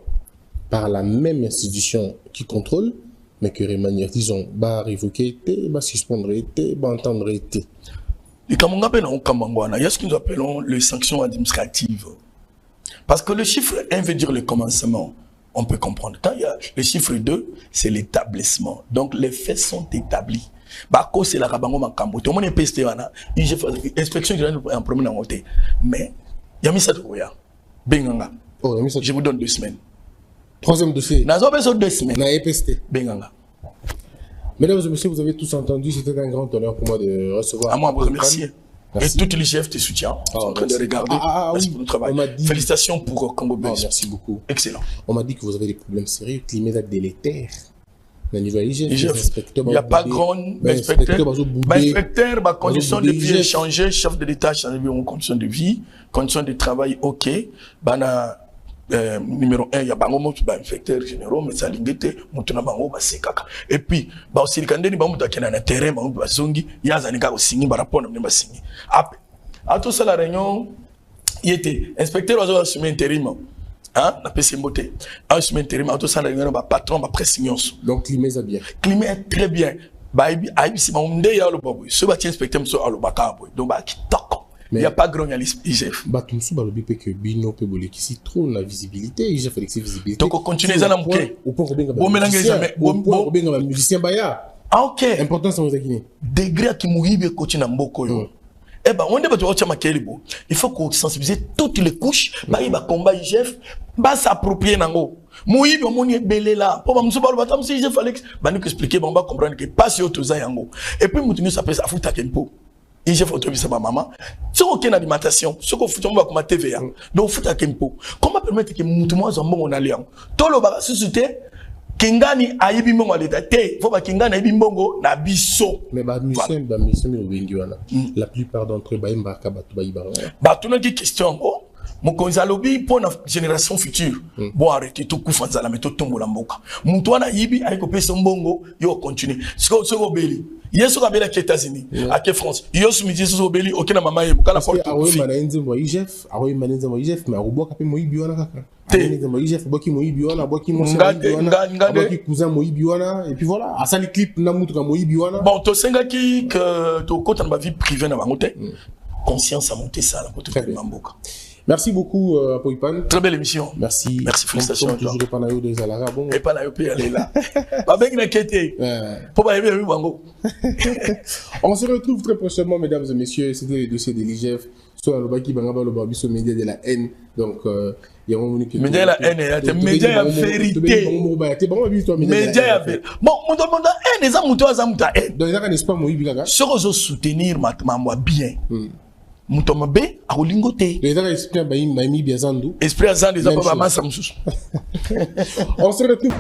par la même institution qui contrôle, mais que les manières, disons, va révoquer, va suspendre, va entendre. Les Kamangabé n'ont pas mangouana. Il y a ce que nous appelons les sanctions administratives. Parce que le chiffre 1 veut dire le commencement. On peut comprendre. Quand il y a le chiffre 2, c'est l'établissement. Donc les faits sont établis. Bako c'est la rabango makambo. Tout le monde est pesté wana. Inspection générale en premier en côté. Mais il y a mis ça de quoi? Benganga. Oh, je vous donne 2 semaines. 3e dossier. N'a pas besoin de 2 semaines. N'a EPST. Benganga. Mesdames et messieurs, vous avez tous entendu, c'était un grand honneur pour moi de recevoir. À moi, vous remercier. Et toutes les chefs te soutiennent. Ils sont en train de regarder. Merci pour notre travail. Félicitations pour Congo Belge. Merci beaucoup. Excellent. On m'a dit que vous avez des problèmes sérieux, climat délétère. Il n'y a pas grand inspecteur, conditions de vie échangées, chef de l'État changé en conditions de vie, conditions de travail, ok. Numéro 1, il y a un inspecteur général, mais ça l'ingété, et puis, aussi le candidat, il y a un terrain, il y a un signé par rapport à signé. À tout ça, la réunion, il était inspecteur, il a assumé intérim. Hein, la PC Mboté. Assumé intérim, à tout ça, la réunion, patron, pré-signon. Donc, climat est bien. Climat est très bien. Si on est là, ce bâti inspecteur, c'est le Baka. Donc, il n'y a pas grand IGF. Batumsu balobi pe que Bino pe bolé qui trop la visibilité, IGF fait visibilité. Donc on continue ça dans le au point Robenga musicien baya. Ah OK. Important ça vous akini. Degré qui muhibe coach na mboko yo. Eh ben on débat tu watcha makelibo. Il faut qu'on sensibiliser toutes les couches, ba combat IGF, ba s'approprier nango. Muhibe omoni belé là. Pour ba msuba batam si IGF Alex, ba nous expliquer on va comprendre que pas sur tout ça yango. Et puis mutunu ça peut ça fouta kempo. Et j'ai fait ma maman. Si on a une alimentation, ce qu'on fait, on va comme TVA. Donc, faut à Kempo. Comment permettre que nous tout en alliant? Tout le bas société, Kingani a eu bimbo à l'état. Faut pas Kingani a eu bimbo na biso. Mais la plupart d'entre eux, tout le monde question. Mon konzalobi pour la génération future. Bon arrêter tout coup fanzala mais tout tombe la mboka. Mutwana yibi avec opé mbongo yo continue. Ce ko beli. Yesu kabela aux États-Unis, à France. Yesu mi Jesus obeli okena mama yebo kana porte. Awe manenze mo IGF, awe manenze mo IGF mais aruboka pe mo ibiwana kaka. Manenze mo IGF boki mo ibiwana, boki mo ibiwana, boki cousin mo ibiwana et puis voilà, asali clip na mutu ka mo ibiwana. Bon to senga ki que to kota na vie privée na bangote. Conscience à monter ça la côté de Mamboka. Merci beaucoup, Poipan. Très belle émission. Merci. Merci, félicitations. Toujours pas naïo des Alara. Bon. Et pas naïo, aller là. Pas bien inquiété. Pour pas aimer, Wango. On se retrouve très prochainement, mesdames et messieurs. C'était le dossier de l'IGF. Soit le Baki Bangaba, le Babiso, média de la haine. Donc, il y a un moment qui. Média de la haine, il y a média de vérité. Média de vérité. Bon, on demande la haine, les amoutous, les amoutous. Donc, il y a un espoir, moi, ce que je soutenir, ma bien. Mutoma B a Olingote. Les gens esprit Baimi Biazandu. Esprit Azan des Ababa Samsus. On se retrouve.